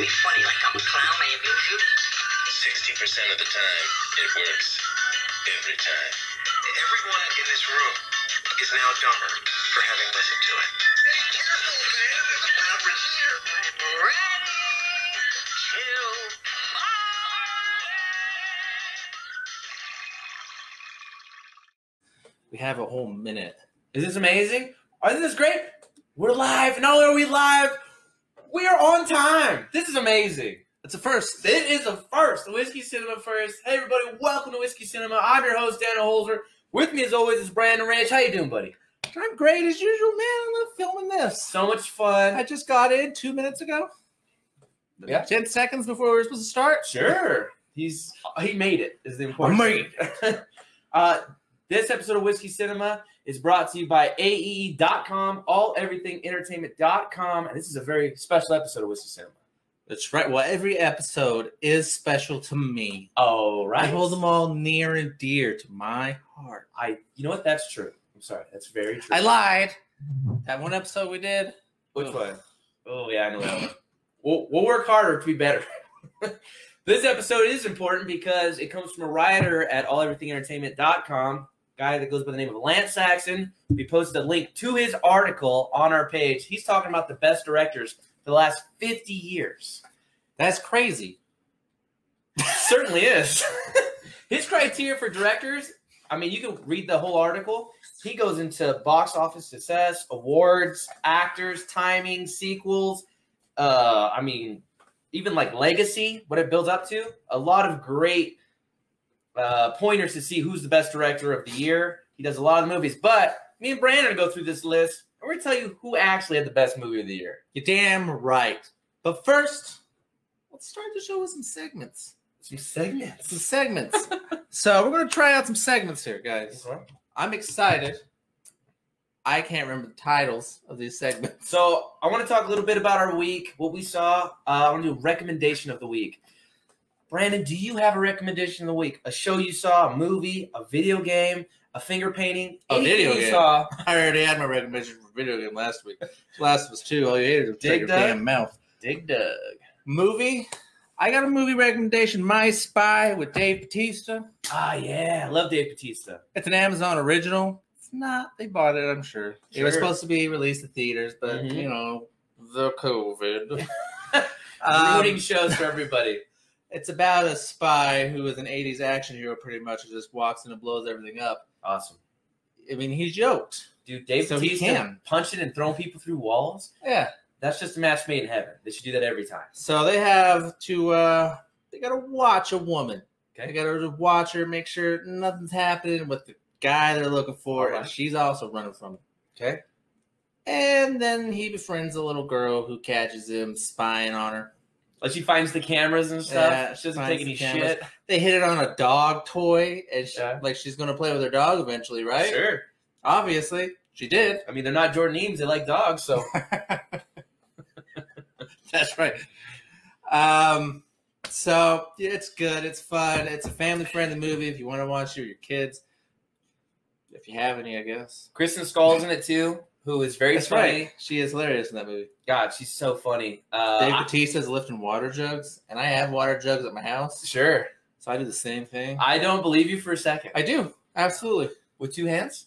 me funny like I'm a clown. I amuse you. 60% of the time, it works. Every time. Everyone in this room is now dumber for having listened to it. Be careful, man. There's a beverage here. I'm ready to We have a whole minute. Is this amazing? Isn't this great? We're live. Not only are we live, we are on time. This is amazing. It's a first. It is a first. The Whiskey Cinema first. Hey, everybody. Welcome to Whiskey Cinema. I'm your host, Daniel Holzer. With me, as always, is Brandon Ranch. How you doing, buddy? I'm great as usual, man. I love filming this. So much fun. I just got in 2 minutes ago. Yeah. 10 seconds before we were supposed to start. Sure. He made it, is the important thing. This episode of Whiskey Cinema is brought to you by AEE.com, alleverythingentertainment.com, and this is a very special episode of Whiskey Cinema. That's right. Well, every episode is special to me. Oh, right. I hold them all near and dear to my heart. You know what? That's true. I'm sorry. That's very true. I lied. That one episode we did. Which one? Oh, yeah, I know that one. We'll work harder to be better. This episode is important because it comes from a writer at alleverythingentertainment.com, guy that goes by the name of Lance Saxon. We posted a link to his article on our page. He's talking about the best directors for the last 50 years. That's crazy. Certainly is. His criteria for directors, I mean, you can read the whole article. He goes into box office success, awards, actors, timing, sequels, even like legacy, what it builds up to. A lot of great pointers to see who's the best director of the year. He does a lot of movies, but me and Brandon go through this list, and we're going to tell you who actually had the best movie of the year. You're damn right. But first, let's start the show with some segments. Some segments. So we're going to try out some segments here, guys. Uh-huh. I'm excited. I can't remember the titles of these segments. So I want to talk a little bit about our week, what we saw. I want to do a recommendation of the week. Brandon, do you have a recommendation of the week? A show you saw, a movie, a video game, a finger painting? A video game. Saw? I already had my recommendation for video game last week. Last was 2. All you hated was take your damn mouth. Dig Dug. Movie? I got a movie recommendation, My Spy with Dave Bautista. Ah, yeah. I love Dave Bautista. It's an Amazon original. It's not. They bought it, I'm sure. It was supposed to be released in theaters, but, you know, the COVID. Ruining shows for everybody. It's about a spy who is an 80s action hero pretty much, who just walks in and blows everything up. Awesome. I mean, he's yoked. Dude, Dave Bautista punching and throwing people through walls? Yeah. That's just a match made in heaven. They should do that every time. So they have to, they got to watch a woman. Okay. They got to watch her, make sure nothing's happening with the guy they're looking for, Right. and she's also running from him. Okay. And then he befriends a little girl who catches him spying on her. Like she finds the cameras and stuff. Yeah, she doesn't finds take any the cameras. shit. They hit it on a dog toy, and she's going to play with her dog eventually, right? Sure. Obviously, she did. I mean, they're not Jordan Eames. They like dogs, so. That's right. So yeah, it's good. It's fun. It's a family-friendly movie if you want to watch it with your kids. If you have any, I guess. Kristen Schaal's in it, too, who is very funny. Right. She is hilarious in that movie. God, she's so funny. Dave Bautista's lifting water jugs, and I have water jugs at my house. Sure. So I do the same thing. I don't believe you for a second. I do. Absolutely. With 2 hands?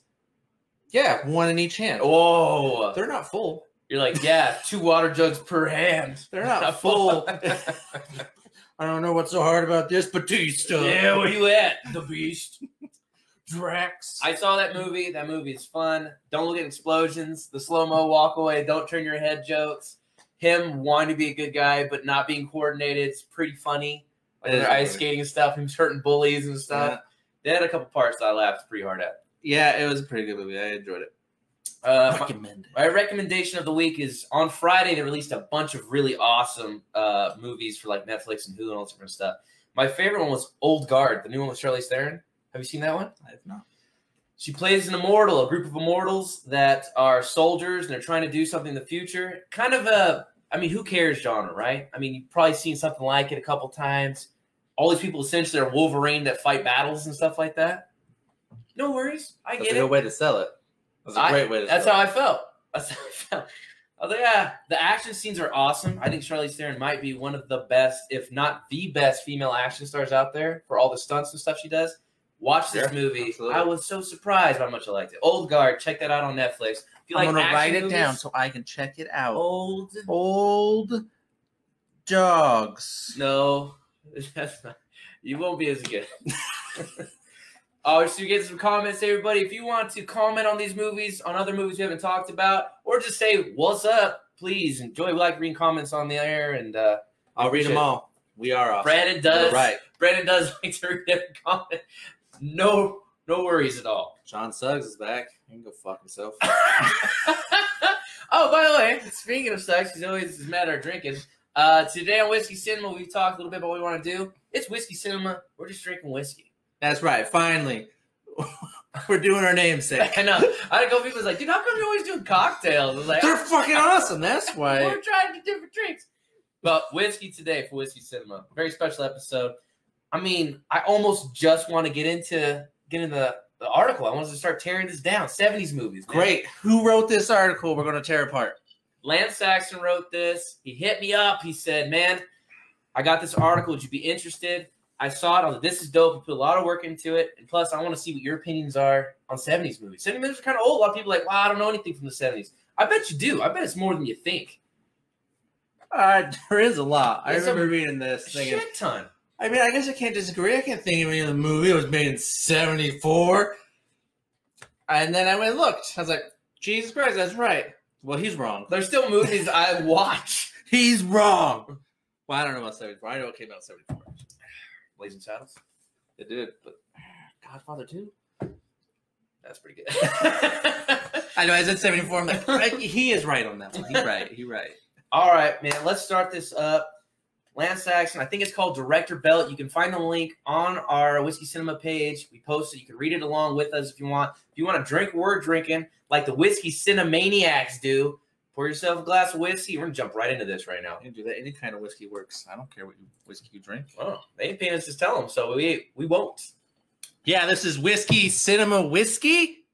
Yeah, one in each hand. Whoa. They're not full. You're like, yeah, 2 water jugs per hand. They're not full. I don't know what's so hard about this Batista. Yeah, where you at, the beast? Drax. I saw that movie. That movie is fun. Don't look at explosions. The slow-mo walk away. Don't turn your head jokes. Him wanting to be a good guy but not being coordinated. It's pretty funny. Like they're ice skating and stuff. Him hurting bullies and stuff. Yeah. They had a couple parts that I laughed pretty hard at. Yeah, it was a pretty good movie. I enjoyed it. Recommend it. My recommendation of the week is on Friday they released a bunch of really awesome movies for like Netflix and Hulu and all this different stuff. My favorite one was Old Guard, the new one with Charlize Theron. Have you seen that one? I have not. She plays an immortal, a group of immortals that are soldiers and they're trying to do something in the future. Kind of a, I mean, who cares genre, right? I mean, you've probably seen something like it a couple times. All these people essentially are Wolverine that fight battles and stuff like that. No worries. I get it. That's a good way to sell it. That's a great way to sell it. That's how I felt. That's how I felt. Although, yeah, the action scenes are awesome. I think Charlize Theron might be one of the best, if not the best, female action stars out there for all the stunts and stuff she does. Watch this movie. Absolutely. I was so surprised by how much I liked it. Old Guard, check that out on Netflix. If you I'm like gonna write it movies, down so I can check it out. Old Dogs. No, that's not. You won't be as good. Oh, so you get some comments, everybody. If you want to comment on these movies, on other movies we haven't talked about, or just say what's up, please enjoy. We like reading comments on the air, and I'll read them all. We are off. Brandon does. Right. Brandon does like to read every comment. No worries at all. John Suggs is back. He can go fuck himself. Oh, by the way, speaking of Suggs, he's always mad at our drinking. Today on Whiskey Cinema, we talked a little bit about what we want to do. It's Whiskey Cinema. We're just drinking whiskey. That's right. Finally, we're doing our namesake. I know. I had a couple people was like, dude, how come you're always doing cocktails? I was like, they're fucking awesome. That's why. We're trying to do different drinks. But whiskey today for Whiskey Cinema. Very special episode. I mean, I almost just want to get into the article. I wanted to start tearing this down. 70s movies. Man. Great. Who wrote this article we're going to tear apart? Lance Saxon wrote this. He hit me up. He said, man, I got this article. Would you be interested? I saw it. I was like, this is dope. You put a lot of work into it. And plus, I want to see what your opinions are on 70s movies. 70s movies are kind of old. A lot of people are like, wow, I don't know anything from the 70s. I bet you do. I bet it's more than you think. There is a lot. I remember reading this. Thinking, shit ton. I mean, I guess I can't disagree. I can't think of any other movie that was made in 74. And then I went and looked. I was like, Jesus Christ, that's right. Well, he's wrong. There's still movies I watch. He's wrong. Well, I don't know about 74. I know it came out in 74. Blazing Saddles? It did, but Godfather 2? That's pretty good. I know, I said 74. I'm like, he is right on that one. He's right. He's right. All right, man. Let's start this up. Lance Saxon, I think it's called Director Belt. You can find the link on our Whiskey Cinema page. We post it. You can read it along with us if you want. If you want to drink, we're drinking like the Whiskey Cinemaniacs do. Pour yourself a glass of whiskey. We're going to jump right into this right now. You can do that. Any kind of whiskey works. I don't care what whiskey you drink. Oh, they ain't paying us to tell them, so we won't. Yeah, this is Whiskey Cinema Whiskey.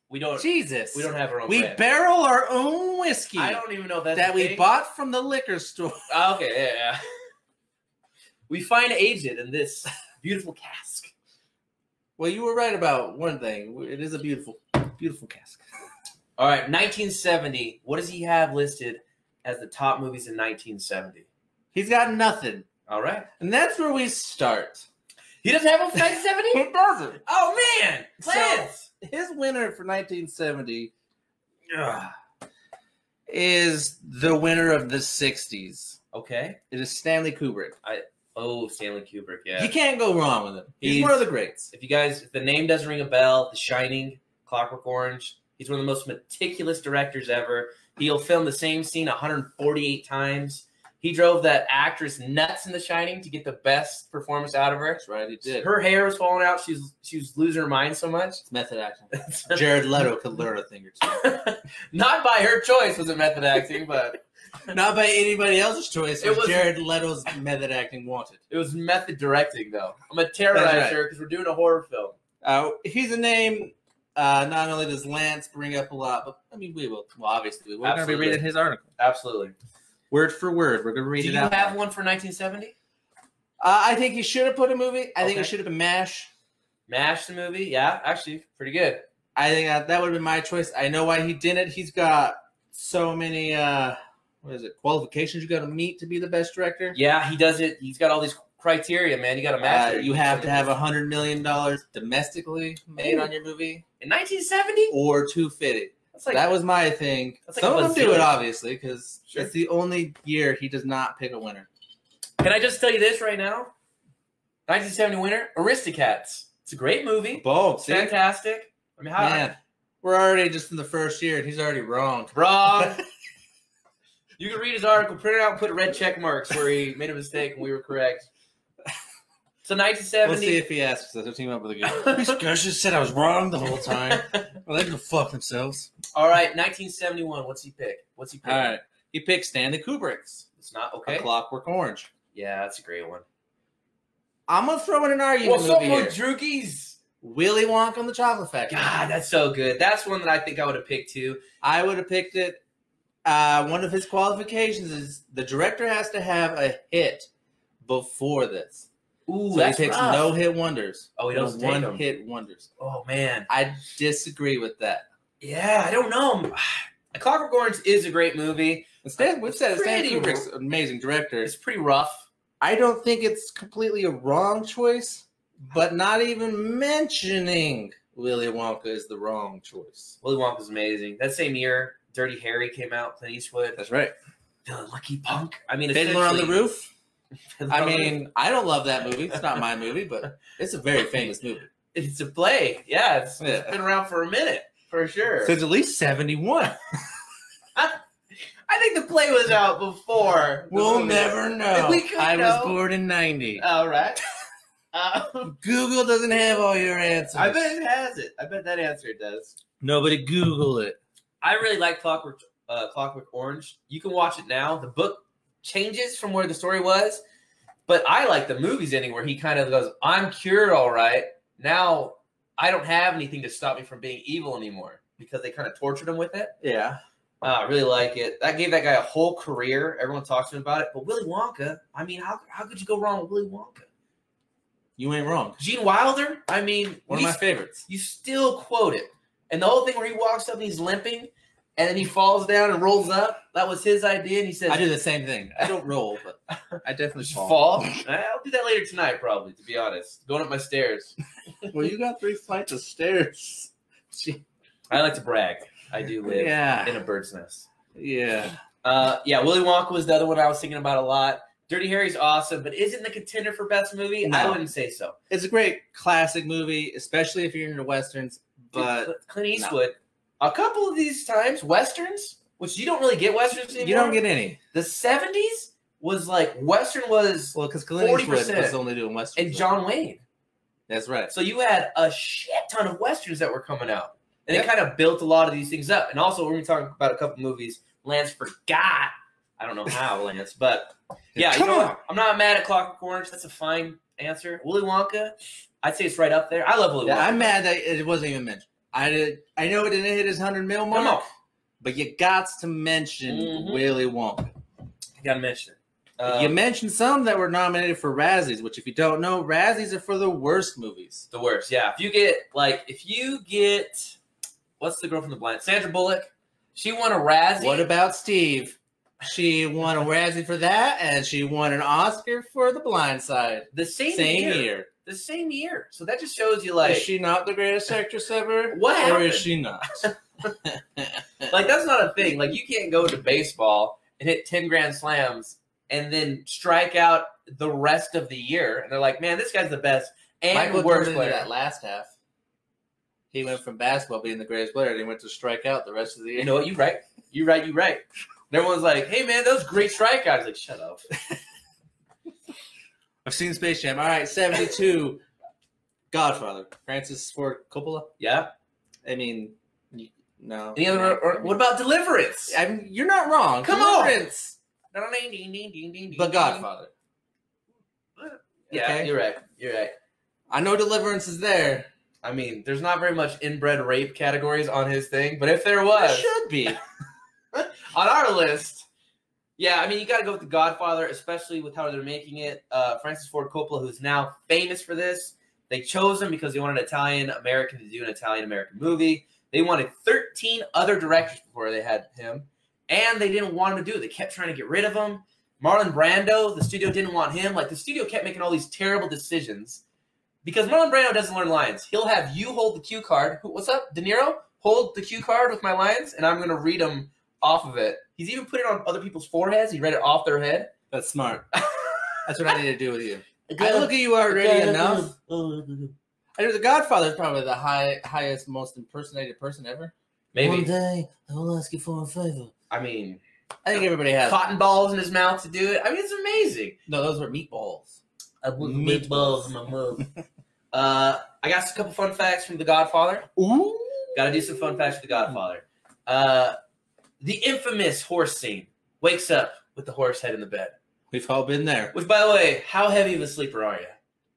We don't. Jesus. We don't have our own We brand. barrel our own whiskey. I don't even know if that's that we bought from the liquor store. Okay, yeah. We fine aged it in this beautiful cask. Well, you were right about one thing. It is a beautiful, beautiful cask. All right, 1970. What does he have listed as the top movies in 1970? He's got nothing. All right. And that's where we start. He doesn't have one for 1970? He doesn't. Oh, man. Plans. So, his winner for 1970 is the winner of the 60s. Okay. It is Stanley Kubrick. Stanley Kubrick, yeah. You can't go wrong with him. He's one of the greats. If the name doesn't ring a bell, The Shining, Clockwork Orange, he's one of the most meticulous directors ever. He'll film the same scene 148 times. He drove that actress nuts in The Shining to get the best performance out of her. That's right, he did. Her hair was falling out. She was losing her mind so much. It's method acting. Jared Leto could learn a thing or two. Not by her choice was it method acting, but... Not by anybody else's choice. It was Jared Leto's method acting wanted. It was method directing, though. I'm going to terrorize her because we're doing a horror film. He's a name... not only does Lance bring up a lot, but I mean, we will. Well, obviously, we're going to be reading his article. Absolutely. Word for word. We're going to read it out. Do you have one for 1970? I think he should have put a movie. I think it should have been MASH. MASH the movie? Yeah, actually, pretty good. I think that would have been my choice. I know why he didn't. He's got so many, qualifications you got to meet to be the best director. Yeah, he does it. He's got all these criteria, man. You got to match it. You have to have $100 million domestically made on your movie. In 1970? Or $250. That was my thing. Some of them do it, obviously, because it's the only year he does not pick a winner. Can I just tell you this right now? 1970 winner, Aristocats. It's a great movie. Bold. Fantastic. I mean, man, we're already just in the first year, and he's already wrong. Wrong. You can read his article, print it out, and put red check marks where he made a mistake and we were correct. So 1970. We'll see if he asks us. We'll team up with a good. These guys just said I was wrong the whole time. Well, they can fuck themselves. All right, 1971. What's he pick? All right, he picked Stanley Kubrick's. It's not okay. A Clockwork Orange. Yeah, that's a great one. I'm gonna throw in an argument. What's up, Droogies? Willy Wonka and the Chocolate Factory. God, that's so good. That's one that I think I would have picked too. I would have picked it. One of his qualifications is the director has to have a hit before this. Ooh, So that's he takes rough. no hit wonders. Oh, he doesn't take 'em. one-hit wonders. Oh man, I disagree with that. yeah, I don't know. A Clockwork Orange is a great movie. Instead, we've said Stanley Pretty Kubrick's an amazing director. It's pretty rough. I don't think it's completely a wrong choice, but not even mentioning Willy Wonka is the wrong choice. Willy Wonka's amazing. That same year, Dirty Harry came out. Clint Eastwood. That's right. The Lucky Punk. I mean, Fiddler on the essentially- Roof. I mean, I don't love that movie. It's not my movie, but it's a very famous movie. it's a play. Yeah, it's Yeah. been around for a minute for sure. Since at least 71. I think the play was out before. the We'll movie. never know. We could I know. was born in 90. All right. Google doesn't have all your answers. I bet it has it. I bet that answer does. Nobody Google it. I really like Clockwork Orange. You can watch it now. The book changes from where the story was, but I like the movie's ending where he kind of goes, "I'm cured, all right. Now I don't have anything to stop me from being evil anymore," because they kind of tortured him with it. Yeah. I really like it. That gave that guy a whole career. Everyone talks to him about it. But Willy Wonka, I mean, how could you go wrong with Willy Wonka? You ain't wrong. Gene Wilder, I mean, One of my favorites. you still quote it. And the whole thing where he walks up and he's limping and then he falls down and rolls up, that was his idea. And he says, I do the same thing. I don't roll, but I definitely "Just fall. fall." I'll do that later tonight, probably, to be honest. Going up my stairs. Well, you got 3 flights of stairs. I like to brag. I do live Yeah. in a bird's nest. Yeah. Yeah, Willy Wonka was the other one I was thinking about a lot. Dirty Harry's awesome, but isn't the contender for best movie? I No. wouldn't say so. It's a great classic movie, especially if you're into Westerns. But Clint Eastwood, a couple of these times, Westerns, which you don't really get Westerns anymore. you don't get any. The 70s was like, Western was, Well, because Clint Eastwood 40%. was only doing Westerns. and John Wayne. That's right. So you had a shit ton of Westerns that were coming out. And Yep. it kind of built a lot of these things up. And also, we're going to talk about a couple movies Lance forgot. I don't know how, Lance, but yeah, you Come know on. what? I'm not mad at Clockwork Orange. That's a fine answer. Willy Wonka, I'd say it's right up there. I love Willy Wonka. Yeah, I'm mad that it wasn't even mentioned. I know it didn't hit his 100 mil Come on. mark, but you got to mention Mhm. Willy Wonka. You got to mention it. You mentioned some that were nominated for Razzies, which if you don't know, Razzies are for the worst movies. The worst, yeah. If you get, what's the girl from The Blind? Sandra Bullock. She won a Razzie. What about Steve? She won a Razzie for that, and she won an Oscar for The Blind Side. the same year. The same year. So that just shows you, like, Is she not the greatest actress ever? What Or happened? is she not? like that's not a thing. Like you can't go to baseball and hit 10 grand slams and then strike out the rest of the year. And they're like, man, this guy's the best and Michael the worst Jordan player. in that last half. He went from basketball being the greatest player, and he went to strike out the rest of the year. You know what? You're right. You're right. You're right. And everyone's like, hey, man, those great strikeouts. Like, shut up. I've seen Space Jam. All right, 72. Godfather. Francis Ford Coppola. Yeah. I mean, no. Any other? Or what about Deliverance? You're not wrong. Come on. Deliverance. The The Godfather. Yeah, Okay. you're right. You're right. I know Deliverance is there. I mean, there's not very much inbred rape categories on his thing, but if there There was, should be. on our list, yeah, I mean, you got to go with The Godfather, especially with how they're making it. Francis Ford Coppola, who's now famous for this, they chose him because they wanted an Italian-American to do an Italian-American movie. They wanted 13 other directors before they had him, and they didn't want him to do it. They kept trying to get rid of him. Marlon Brando, the studio didn't want him. Like, the studio kept making all these terrible decisions because Marlon Brando doesn't learn lines. He'll have you hold the cue card. What's up, De Niro? Hold the cue card with my lines, and I'm going to read them off of it. He's even put it on other people's foreheads. He read it off their head. That's smart. That's what I need to do with you. I look at you already enough. I know The Godfather is probably the highest, most impersonated person ever. Maybe. One day, I will ask you for a favor. I mean, I think everybody has. cotton balls in his mouth to do it. I mean, it's amazing. No, those were meatballs. I put Meatballs in my mouth. I got a couple fun facts from The Godfather. Ooh. Got to do some fun facts for The Godfather. The infamous horse scene. Wakes up with the horse head in the bed. We've all been there. Which, by the way, how heavy of a sleeper are you?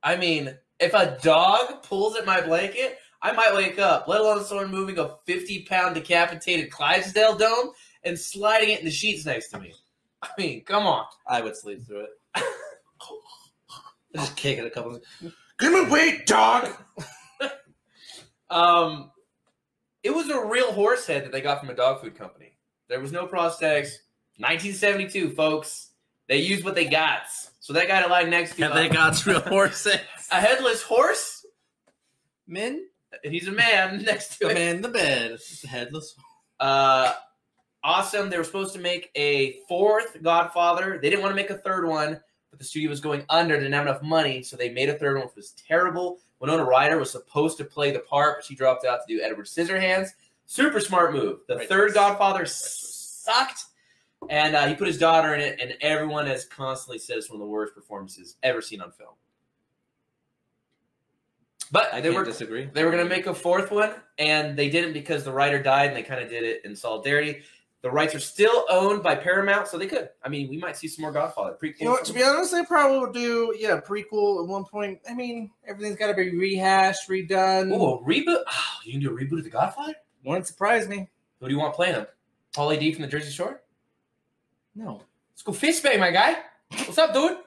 I mean, if a dog pulls at my blanket, I might wake up, let alone someone moving a 50-pound decapitated Clydesdale dome. and sliding it in the sheets next to me. I mean, come on. I would sleep through it. Just kick it a couple. Give me weight, dog. It was a real horse head that they got from a dog food company. There was no prosthetics. 1972, folks. They used what they got. So that guy that lied next to And they got real horses. a headless horse, Men, and he's a man next to the it. man in the bed, headless. Awesome. They were supposed to make a fourth Godfather. They didn't want to make a third one, but the studio was going under. Didn't have enough money, so they made a third one, which was terrible. Winona Ryder was supposed to play the part, but she dropped out to do Edward Scissorhands. Super smart move. The third Godfather sucked, and he put his daughter in it, and everyone has constantly said it's one of the worst performances ever seen on film. But I they can't were disagree. They were going to make a fourth one, and they didn't because the writer died, and they kind of did it in solidarity. The rights are still owned by Paramount, so they could. I mean, we might see some more Godfather prequels. You know what, to be honest, they probably will do, prequel at one point. I mean, everything's got to be rehashed, redone. Ooh, a reboot? Oh, you can do a reboot of The Godfather? Wouldn't surprise me. Who do you want playing him? Pauly D from the Jersey Shore? No. Let's go fist bang, my guy. What's up, dude?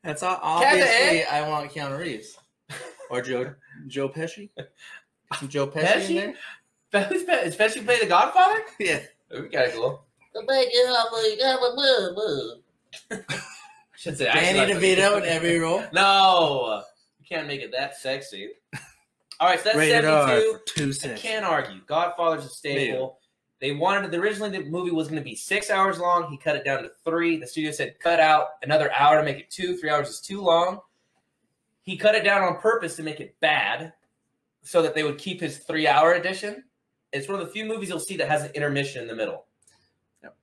That's obviously I want Keanu Reeves. Or Joe Pesci. Get some Joe Pesci in there. Who's Pesci play The Godfather? Yeah. We gotta go. Should say Danny DeVito in every role. No, you can't make it that sexy. All right, so that's Rated 72. R for 2 cents. I can't argue. Godfather's a staple. They wanted originally the movie was going to be 6 hours long. He cut it down to 3. The studio said cut out another hour to make it 2. 3 hours is too long. He cut it down on purpose to make it bad, so that they would keep his 3-hour edition. It's one of the few movies you'll see that has an intermission in the middle. Yep.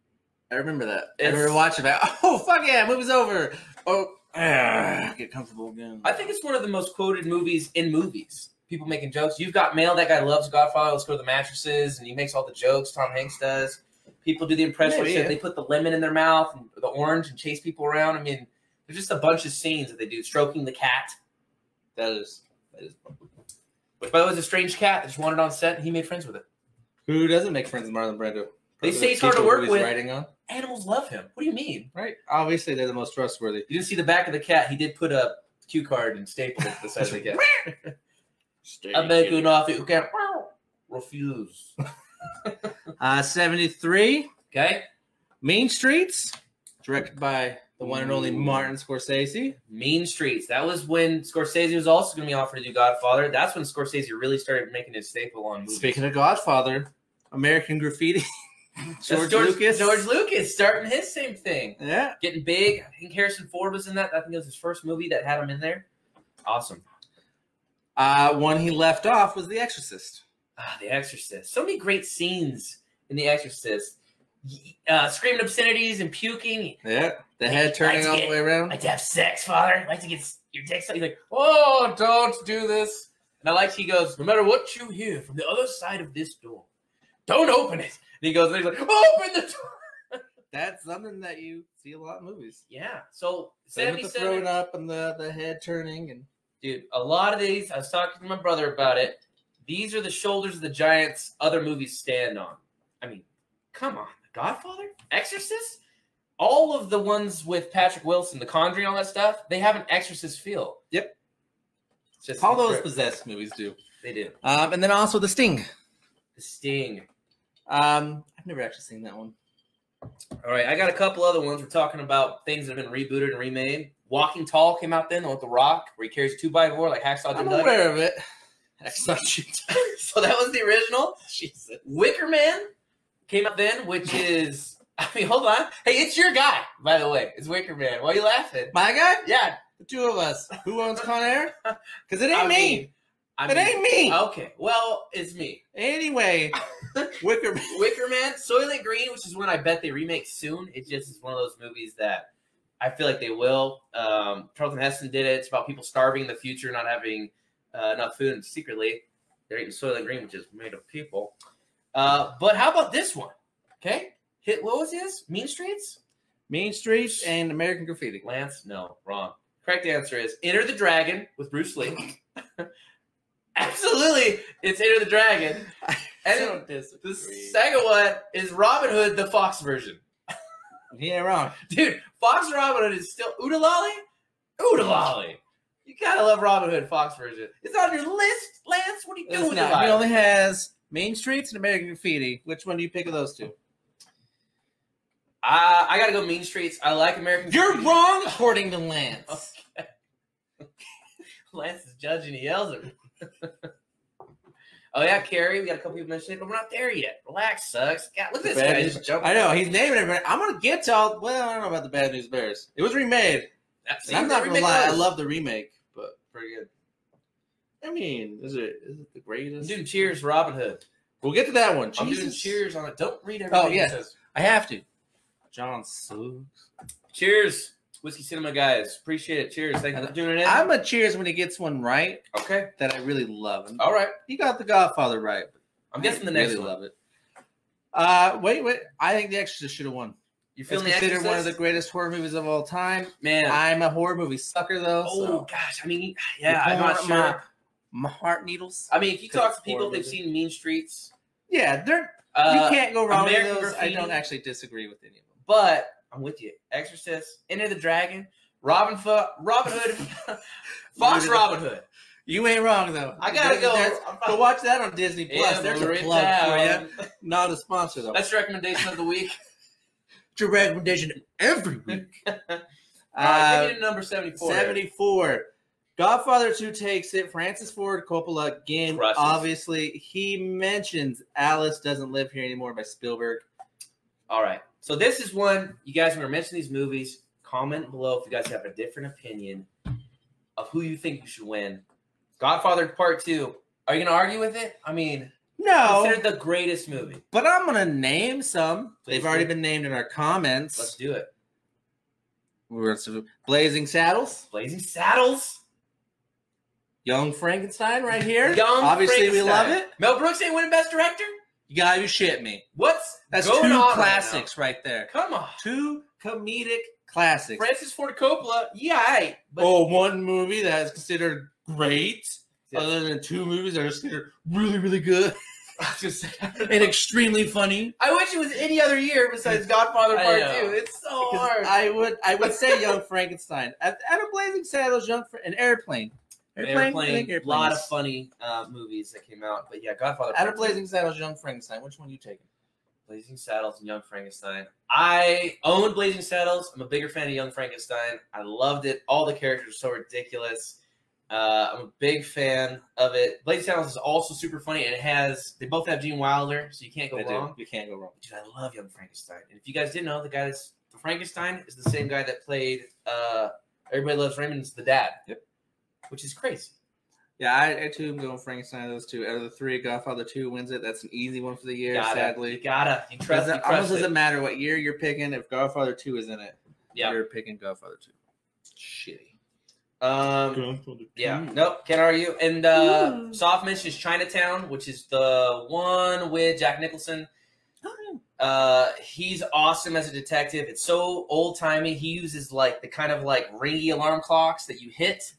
I remember that. I remember watching that. Oh, fuck yeah, movie's over. Oh, get comfortable again. I think it's one of the most quoted movies in movies. People making jokes. You've Got Mail. That guy loves Godfather. Let's go to the mattresses, and he makes all the jokes. Tom Hanks does. People do the impression shit. They put the lemon in their mouth and the orange and chase people around. I mean, there's just a bunch of scenes that they do. Stroking the cat. That is. Which, by the way, is a strange cat that just wandered on set, and he made friends with it. Who doesn't make friends with Marlon Brando? They say he's hard to work with. Writing on. Animals love him. What do you mean? Right. Obviously, they're the most trustworthy. You didn't see the back of the cat. He did put a cue card and staple it to the side of the cat. I beg you an offer. You can't refuse. 73. Okay. Mean Streets, directed by the one and only Martin Scorsese. Mean Streets. That was when Scorsese was also going to be offered to do Godfather. That's when Scorsese really started making his staple on movies. Speaking of Godfather, American Graffiti. George Lucas starting his same thing. Yeah. Getting big. I think Harrison Ford was in that. I think it was his first movie that had him in there. Awesome. One he left off was The Exorcist. The Exorcist. So many great scenes in The Exorcist. Screaming obscenities and puking. Yeah. The head turning all the way around. Like to have sex, Father. Like to get your dick sucked. He's like, oh, don't do this. And I like he goes, no matter what you hear from the other side of this door, don't open it. And he goes, and he's like, open the door. That's something that you see a lot in movies. Yeah. So Same with the throwing up and the head turning and. Dude, a lot of these, I was talking to my brother about it. These are the shoulders of the giants other movies stand on. I mean, come on. The Godfather? Exorcist? All of the ones with Patrick Wilson, The Conjuring, all that stuff, they have an Exorcist feel. Yep. It's just all those possessed movies do. They do. And then also The Sting. The Sting. I've never actually seen that one. All right, I got a couple other ones. We're talking about things that have been rebooted and remade. Walking Tall came out then with The Rock, where he carries a 2x4 like Hacksaw Jim Duggan. I'm aware of it. So that was the original. Jesus. Wicker Man came out then, which is, I mean, hold on. Hey, it's your guy, by the way. It's Wicker Man. Why are you laughing? My guy? Yeah. The two of us. Who owns Con Air? Because it ain't me. It ain't me. Okay. Well, it's me. Anyway, Wicker Man. Wicker Man, Soylent Green, which is one I bet they remake soon. It just is one of those movies that I feel like they will. Charlton Heston did it. It's about people starving in the future, not having enough food, and secretly they're eating Soylent Green, which is made of people. But how about this one? Okay. What was his? Mean Streets? Mean Streets and American Graffiti. Lance? No, wrong. Correct answer is Enter the Dragon with Bruce Lee. Absolutely, it's Enter the Dragon. And So the disagree. second one is Robin Hood, the Fox version. He ain't wrong. Dude, Fox Robin Hood is still Oodalolly? Oodalolly. You gotta love Robin Hood Fox version. It's on your list, Lance. What are you doing It's with your not. He life? only has Main Streets and American Graffiti. Which one do you pick of those two? I gotta go Mean Streets. I like American You're Graffiti. wrong, according to Lance. Okay. Lance is judging. He yells at me. Oh, yeah, Carrie. We got a couple people mentioning it, but we're not there yet. Relax, sucks. God, look at this Bad guy. News- Just jumping. I know, he's naming it. I'm going to get to all... Well, I don't know about the Bad News Bears. It was remade. See, And I'm not the going to remake lie. I was- love the remake, but pretty good. I mean, is it the I'm greatest? doing Cheers, Robin Hood. We'll get to that one. I'm doing Jesus. Cheers on it. Don't read everything. Oh, he yeah. says. I have to. John Suggs. Cheers, Whiskey Cinema guys. Appreciate it. Cheers. Thank you for doing it. I'm a cheers when he gets one right Okay. that I really love. And All right. he got The Godfather right. I'm guessing the I next really one. love it. Wait. I think The Exorcist should have won. You It's feeling the considered one of the Exorcist? greatest horror movies of all time. Man. I'm a horror movie sucker, though. Oh, so gosh. I mean, yeah, I'm not sure. My heart needles. I mean, if you talk to people, Horror they've movie. seen Mean Streets. Yeah, they're you Uh, can't go wrong American with those. Graffiti. I don't actually disagree with any of them. but I'm with you. Exorcist, Enter the Dragon, Robin Hood, Fox Robin Hood. You ain't wrong though. I gotta go. Go watch that on Disney Plus. There's a Hammer it plug for down. you. Not a sponsor though. That's your recommendation of the week. It's your recommendation every week. All right, give me to number 74. 74. Godfather 2 takes it. Francis Ford Coppola again. Crushes. Obviously, he mentions Alice Doesn't Live Here Anymore by Spielberg. All right. So this is one you guys want to mention these movies. Comment below if you guys have a different opinion of who you think you should win. Godfather Part 2. Are you going to argue with it? I mean, No, considered the greatest movie. but I'm gonna name some. Please They've already do. been named in our comments. Let's do it. We're Blazing Saddles, Blazing Saddles. Young Frankenstein, right here. Young Obviously, we love Frankenstein. it. Mel Brooks ain't winning Best Director? You gotta shit me. What's That's going two on classics right there. right now? Come on. Two comedic classics. Francis Ford Coppola, yeah, aight, but Oh, one movie that is considered great, Yeah. other than two movies that are considered really, really good I was just saying, and extremely funny. I wish it was any other year besides Godfather I Part know. 2. It's so 'Cause hard. I would say Young Frankenstein. At a Blazing Saddles, an Airplane. They were I think playing a Airplane lot is- of funny movies that came out, but yeah, Godfather At a Part 2. Blazing Saddles, Young Frankenstein. Which one you taking? Blazing Saddles and Young Frankenstein. I own Blazing Saddles. I'm a bigger fan of Young Frankenstein. I loved it. All the characters are so ridiculous. I'm a big fan of it. Blazing Saddles is also super funny, and they both have Gene Wilder, so you can't go They do. wrong. You can't go wrong. Dude, I love Young Frankenstein. And if you guys didn't know, the guy that's the Frankenstein is the same guy that played Everybody Loves Raymond's the dad. Yep. Which is crazy. Yeah, I too am going Frankenstein. Those two out of the three, Godfather 2 wins it. That's an easy one for the year. Sadly, You trust It almost doesn't matter what year you're picking. If Godfather 2 is in it, Yeah. you're picking Godfather 2. Shitty. Yeah, nope, can't argue. And soft mention is Chinatown, which is the one with Jack Nicholson. He's awesome as a detective. It's so old timey. He uses like the kind of like ringy alarm clocks that you hit,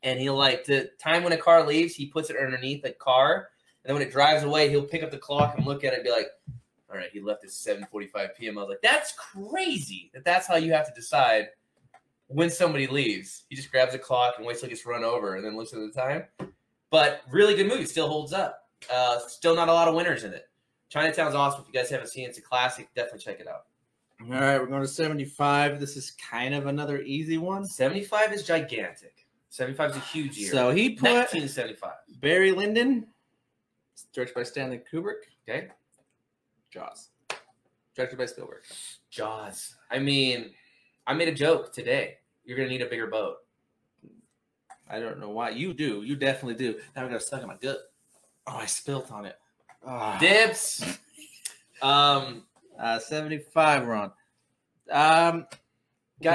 and he'll like the time when a car leaves, he puts it underneath the car, and then when it drives away, he'll pick up the clock and look at it and be like, "All right, he left at 7:45 p.m." I was like, "That's crazy. That's how you have to decide." When somebody leaves, he just grabs a clock and waits till it gets run over and then looks at the time. But really good movie, still holds up. Still not a lot of winners in it. Chinatown's awesome. If you guys haven't seen it, it's a classic. Definitely check it out. All right, we're going to 75. This is kind of another easy one. 75 is gigantic. 75 is a huge year. So he put 1975. Barry Lyndon, directed by Stanley Kubrick. Okay. Jaws, directed by Spielberg. Jaws. I mean, I made a joke today. You're going to need a bigger boat. I don't know why. You do. You definitely do. Now I got stuck in my gut. Oh, I spilt on it. Ah. Dibs. 75 we're on. Got-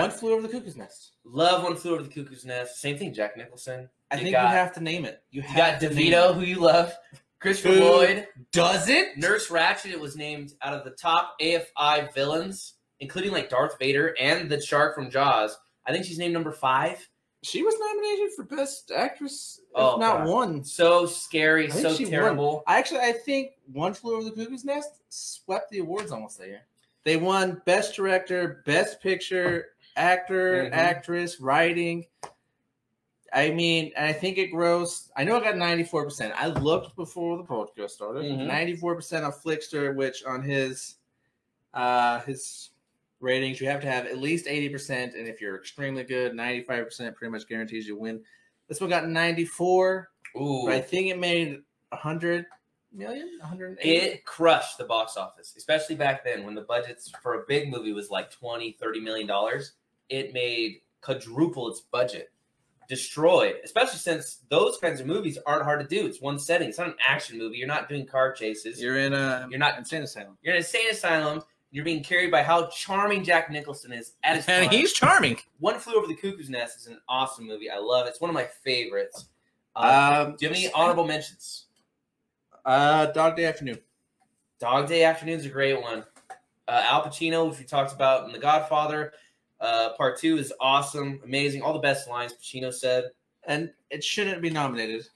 One Flew Over the Cuckoo's Nest. Love One Flew Over the Cuckoo's Nest. Same thing, Jack Nicholson. I think got, you have to name it. You You got have to name DeVito, it. who you love. Christopher Who Lloyd. Does it? Nurse Ratched was named out of the top AFI villains, including like Darth Vader and the shark from Jaws. I think she's named number 5. She was nominated for Best Actress, if Oh, not God. one. So scary, I think so she won. terrible. I think One Flew Over the Cuckoo's Nest swept the awards almost that year. They won Best Director, Best Picture, Actor, Actress, Writing. I mean, I think it grossed. I know it got 94%. I looked before the podcast started. 94% on Flickster, which on his ratings, you have to have at least 80%, and if you're extremely good, 95% pretty much guarantees you win. This one got 94. Ooh. But I think it made 100 million, 180. It crushed the box office, especially back then when the budgets for a big movie was like $20-30 million. It made quadruple its budget. Destroyed, especially since those kinds of movies aren't hard to do. It's one setting. It's not an action movie. You're not doing car chases. You're not insane asylum. You're in an insane asylum. You're being carried by how charming Jack Nicholson is at his and time. he's charming. One Flew Over the Cuckoo's Nest is an awesome movie. I love it. It's one of my favorites. Do you have any honorable mentions? Dog Day Afternoon. Dog Day Afternoon is a great one. Al Pacino, which we talked about in The Godfather. Part 2 is awesome, amazing. All the best lines Pacino said. And it shouldn't be nominated,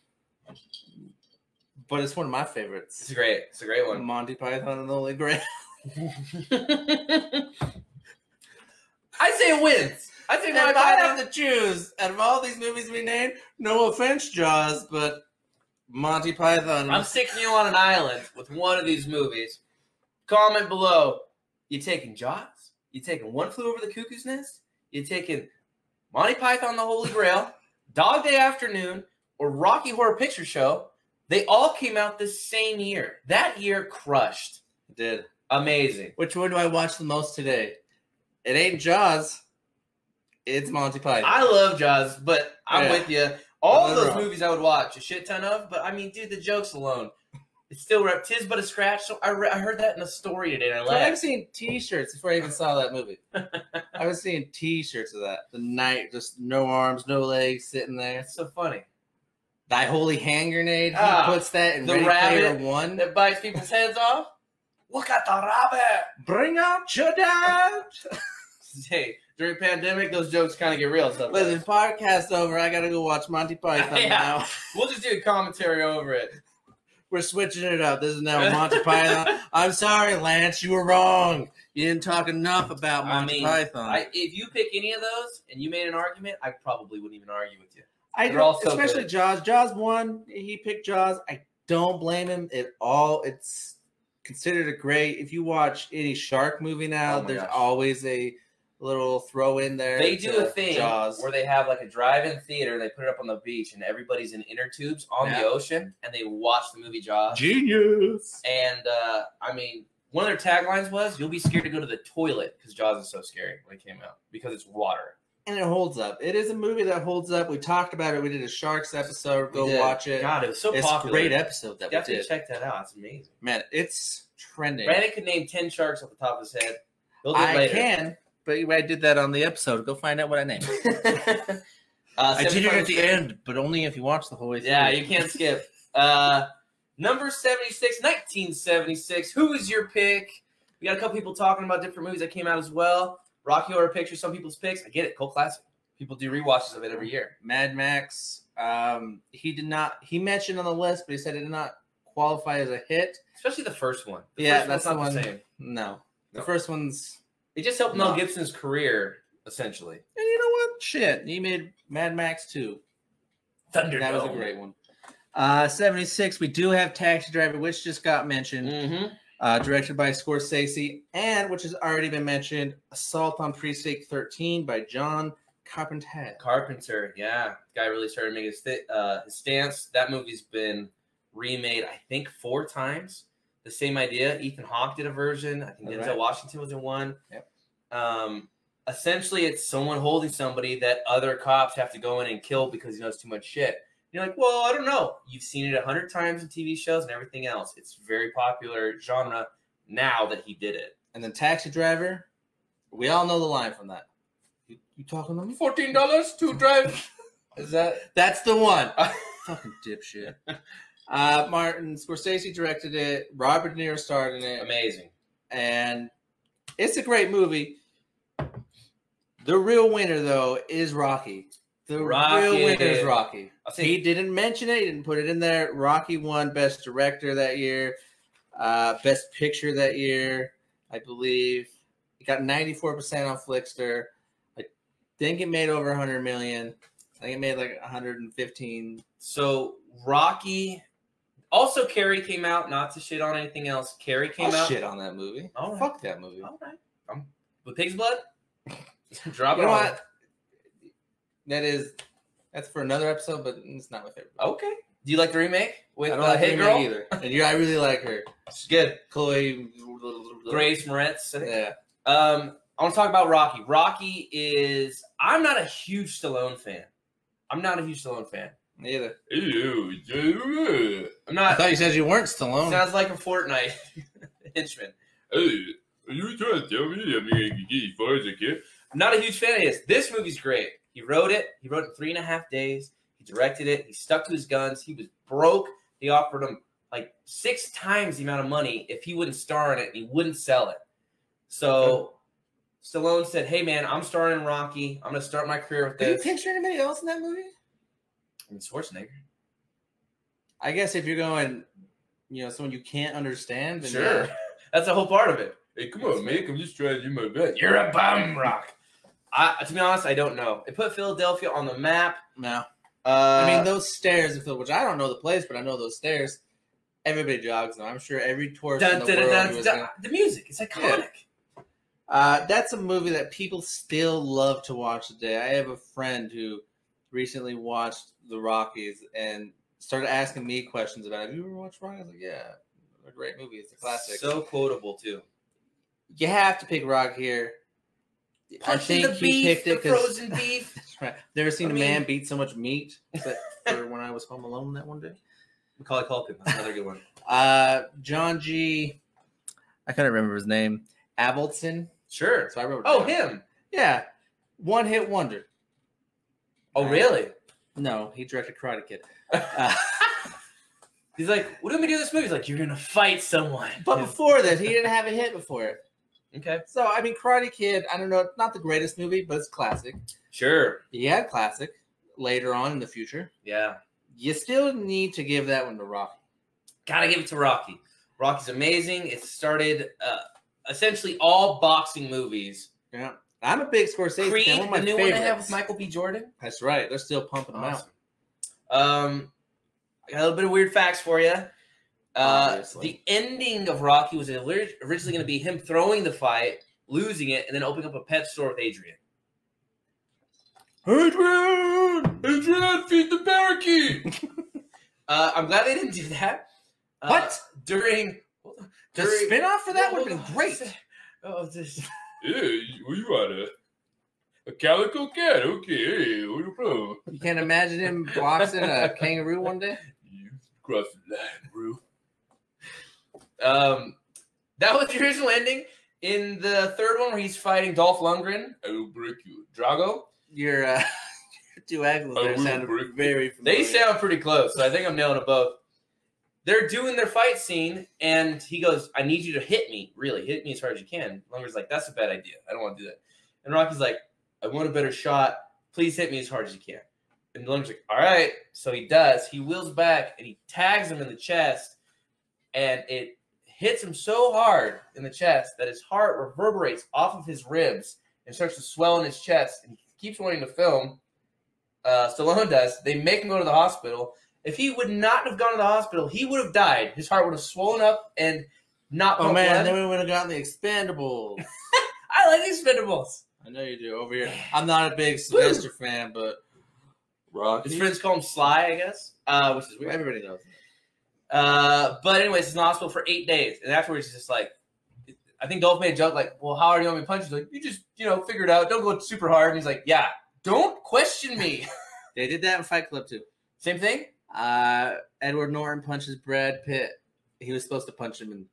but it's one of my favorites. It's great. It's a great one. Monty Python and the Holy Grail. I say it wins. I say If Monty I Python. have to choose out of all these movies we named, no offense, Jaws, but Monty Python. I'm sticking you on an island with one of these movies. Comment below. You taking Jaws? You taking One Flew Over the Cuckoo's Nest? You taking Monty Python the Holy Grail, Dog Day Afternoon, or Rocky Horror Picture Show? They all came out the same year. That year crushed. It did. Amazing. Which one do I watch the most today? It ain't Jaws. It's Monty Python. I love Jaws, but I'm with you. All of those movies I would watch a shit ton of, but I mean, dude, the jokes alone. It's still tis but a scratch. So I heard that in a story today, and I laughed. I've seen T-shirts before I even saw that movie. I was seeing T-shirts of that. The night, just no arms, no legs, sitting there. It's so funny. That holy hand grenade, he puts that in the Ready rabbit Player One. That bites people's heads off. Look at the rabbit. Bring out your dad. Hey, during pandemic, those jokes kind of get real. Sometimes. Listen, podcast over. I gotta go watch Monty Python now. We'll just do a commentary over it. We're switching it up. This is now Monty Python. I'm sorry, Lance. You were wrong. You didn't talk enough about Monty Python. If you pick any of those and you made an argument, I probably wouldn't even argue with you. They're all so especially good. Jaws. Jaws won. He picked Jaws. I don't blame him at all. It's considered a great. If you watch any shark movie now, there's always a little throw in there. They do a thing where they have like a drive-in theater. They put it up on the beach, and everybody's in inner tubes on the ocean, and they watch the movie Jaws. Genius. And I mean, one of their taglines was, "You'll be scared to go to the toilet because Jaws is so scary" when it came out because it's water. And it holds up. It is a movie that holds up. We talked about it. We did a Sharks episode. Go watch it. God, it was so popular. It's a great episode that we did. Check that out. It's amazing. Man, it's trending. Brandon could name 10 sharks off the top of his head. I can, but I did that on the episode. Go find out what I named. I did it at the end, but only if you watch the whole way through. Yeah, you can't skip. Number 76, 1976. Who is your pick? We got a couple people talking about different movies that came out as well. Rocky Horror Picture, some people's picks. I get it. Cult classic. People do rewatches of it every year. Mad Max. He did not. He mentioned on the list, but he said it did not qualify as a hit. Especially the first one. That's not the one. The same. No, the first one's. It just helped Mel Gibson's career essentially. And you know what? Shit, he made Mad Max 2. Thunderdome. That was a great one. 76. We do have Taxi Driver, which just got mentioned. Directed by Scorsese, and which has already been mentioned, Assault on Precinct 13 by John Carpenter. Carpenter, yeah. Guy really started making his stance. That movie's been remade, I think, 4 times. The same idea. Ethan Hawke did a version. I think Denzel Washington was in one. Yep. Essentially, it's someone holding somebody that other cops have to go in and kill because he knows too much shit. You're like, well, I don't know. You've seen it 100 times in TV shows and everything else. It's very popular genre now that he did it. And then Taxi Driver, we all know the line from that. You talking to me? $14 to drive. That's the one. Fucking dipshit. Martin Scorsese directed it. Robert De Niro starred in it. Amazing. And it's a great movie. The real winner, though, is Rocky. The Rocky. real winner is Rocky. I'll say- He didn't mention it. He didn't put it in there. Rocky won Best Director that year, Best Picture that year, I believe. It got 94% on Flickster. I think it made over 100 million. I think it made like 115. So Rocky. Also, Carrie came out. Not to shit on anything else. Carrie came out. Shit on that movie. All right. Fuck that movie. All right. With pig's blood. Drop You it know on. what? That's for another episode, but it's not my favorite. Okay. Do you like the remake with I don't like Hey the Girl? remake either. And I really like her. She's good. Chloe Grace Moretz. I think. Yeah. I want to talk about Rocky. Rocky is. I'm not a huge Stallone fan. Neither. I'm I not. thought you said you weren't Stallone. Sounds like a Fortnite henchman. Hey, are you trying to tell me that I can get as far as I can? I'm not a huge fan of this. This movie's great. He wrote it. He wrote it in 3.5 days. He directed it. He stuck to his guns. He was broke. They offered him like 6 times the amount of money if he wouldn't star in it, and he wouldn't sell it. So Stallone said, "Hey man, I'm starring in Rocky. I'm gonna start my career with Did you this." picture anybody else in that movie? I mean, Schwarzenegger. I guess if you're going, someone you can't understand, then Sure, yeah. that's the whole part of it. Hey, come on, Mick. I'm just trying to do my best. You're a bum, Rock. To be honest, I don't know. It put Philadelphia on the map. No. I I mean, those stairs, which I don't know the place, but I know those stairs. Everybody jogs them. I'm sure every tourist in the world was gonna- the music. It's iconic. That's a movie that people still love to watch today. I have a friend who recently watched the Rockies and started asking me questions about it. Have you ever watched Rocky? I was like, yeah, a great movie. It's a classic. So quotable too. You have to pick Rocky here. I Punching think the he beef, picked it the 'cause- frozen beef. That's right. Never seen I a mean- man beat so much meat except for when I was home alone that one day. Macaulay Culkin. That's another good one. John G. I couldn't remember his name. Avildsen. Sure. So I wrote. it Oh, down. him. Yeah, one hit wonder. Oh, really? No, he directed Karate Kid. He's like, what do we do in this movie? He's like, you're gonna fight someone. But before that, he didn't have a hit before it. Okay. So I mean, Karate Kid. I don't know. Not the greatest movie, but it's classic. Sure. He had classic later on in the future. Yeah. You still need to give that one to Rocky. Gotta give it to Rocky. Rocky's amazing. It started essentially all boxing movies. Yeah, I'm a big Scorsese Creed, fan. One of my the new favorites. one they have with Michael B. Jordan. That's right. They're still pumping them out. Awesome. I got a little bit of weird facts for you. Obviously. The ending of Rocky was originally going to be him throwing the fight, losing it, and then opening up a pet store with Adrian. Adrian, feed the parakeet. I'm glad they didn't do that. What? During The spinoff for that would have been great. Oh, this. Hey, what you want? A calico cat? Okay, hey, what the problem? You can't imagine him boxing a kangaroo one day? You crossed the line, bro. That was the original ending. In the third one, where he's fighting Dolph Lundgren, I will break you. Drago, Your two angles there sounded very familiar. they sound pretty close, so I think I'm nailing it both. They're doing their fight scene, and he goes, I need you to hit me, really. Hit me as hard as you can. Lundgren's like, that's a bad idea. I don't want to do that. And Rocky's like, I want a better shot. Please hit me as hard as you can. And Lundgren's like, all right. So he does. He wheels back, and he tags him in the chest, and it hits him so hard in the chest that his heart reverberates off of his ribs and starts to swell in his chest. And he keeps wanting to film. Stallone does. They make him go to the hospital. If he would not have gone to the hospital, he would have died. His heart would have swollen up and not Oh pumped man, blood. then we would have gotten the Expendables. I like these Expendables. I know you do. Over here, I'm not a big Sylvester fan, but Rocky. His friends call him Sly, I guess, which is weird. Everybody knows. But anyways, he's in the hospital for 8 days, and afterwards he's just like, I think Dolph made a joke like, "Well, how hard do you want me to punch?" He's like, "You just, figure it out. Don't go super hard." And he's like, "Yeah, don't question me." They did that in Fight Club too. Same thing. Edward Norton punches Brad Pitt. He was supposed to punch him in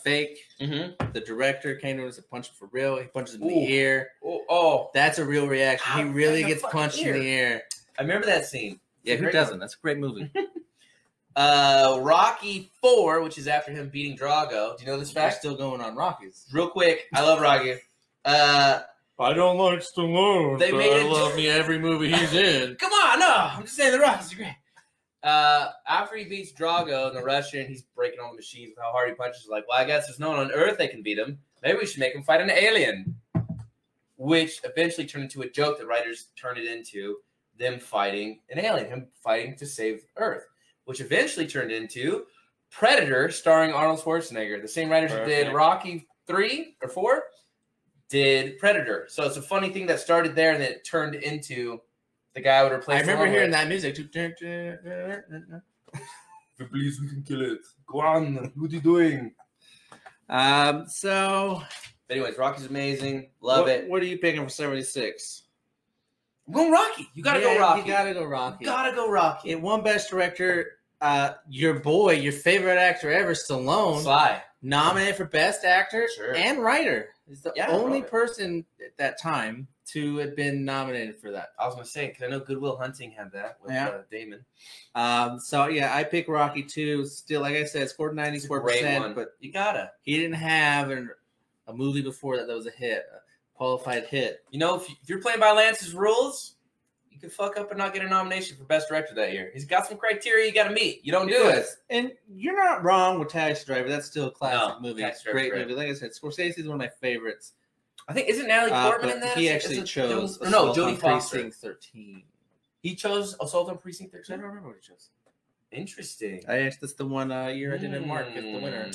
fake. Mm-hmm. The director came to us to punch him for real. He punches him in the ear. Oh, That's a real reaction. He Ah, really in the gets fucking punched in the ear. I remember that scene. Yeah, It's a who great doesn't? That's a great movie. Rocky 4, which is after him beating Drago. Do you know this They're fact? still going on Rockies. Real quick, I love Rocky. I don't like Stallone, They but made I it- love me every movie he's in. Come on, no, I'm just saying The Rock is great. After he beats Drago and the Russian, he's breaking all the machines with how hard he punches. Like, well, I guess there's no one on Earth that can beat him. Maybe we should make him fight an alien. Which eventually turned into a joke that writers turned it into them fighting an alien, him fighting to save Earth. Which eventually turned into Predator, starring Arnold Schwarzenegger. The same writers that did Rocky 3 or 4 did Predator. So it's a funny thing that started there and then it turned into the guy would replace. I remember Stallone hearing with. that music. Please, we can kill it. Go on. What are you doing? So But anyways, Rocky's amazing. Love it. What are you picking for 76? I'm going Rocky. You gotta go Rocky. You gotta go Rocky. Gotta go Rocky. It won Best Director. Your boy, your favorite actor ever, Stallone, Sly. nominated for Best Actor Sure. and Writer. He's the Yeah, only Robert. person at that time to have been nominated for that. I was gonna say because I know Good Will Hunting had that with Damon. So yeah, I pick Rocky 2. Still, like I said, scored It's a great 94%, one. but You gotta. he didn't have a movie before that was a hit, a qualified hit. You know, if you're playing by Lance's rules, you could fuck up and not get a nomination for Best Director that year. He's got some criteria you gotta meet. You don't do it. And you're not wrong with Taxi Driver. That's still a classic No, movie. Taxi Driver's Great great. movie. Like I said, Scorsese is one of my favorites. I think isn't Natalie Portman But in that? he Is actually it chose no, Assault Jodie on Foster. Precinct 13. He chose Assault on Precinct I 13. don't remember what he chose. Interesting. That's the one year I didn't mark as the winner.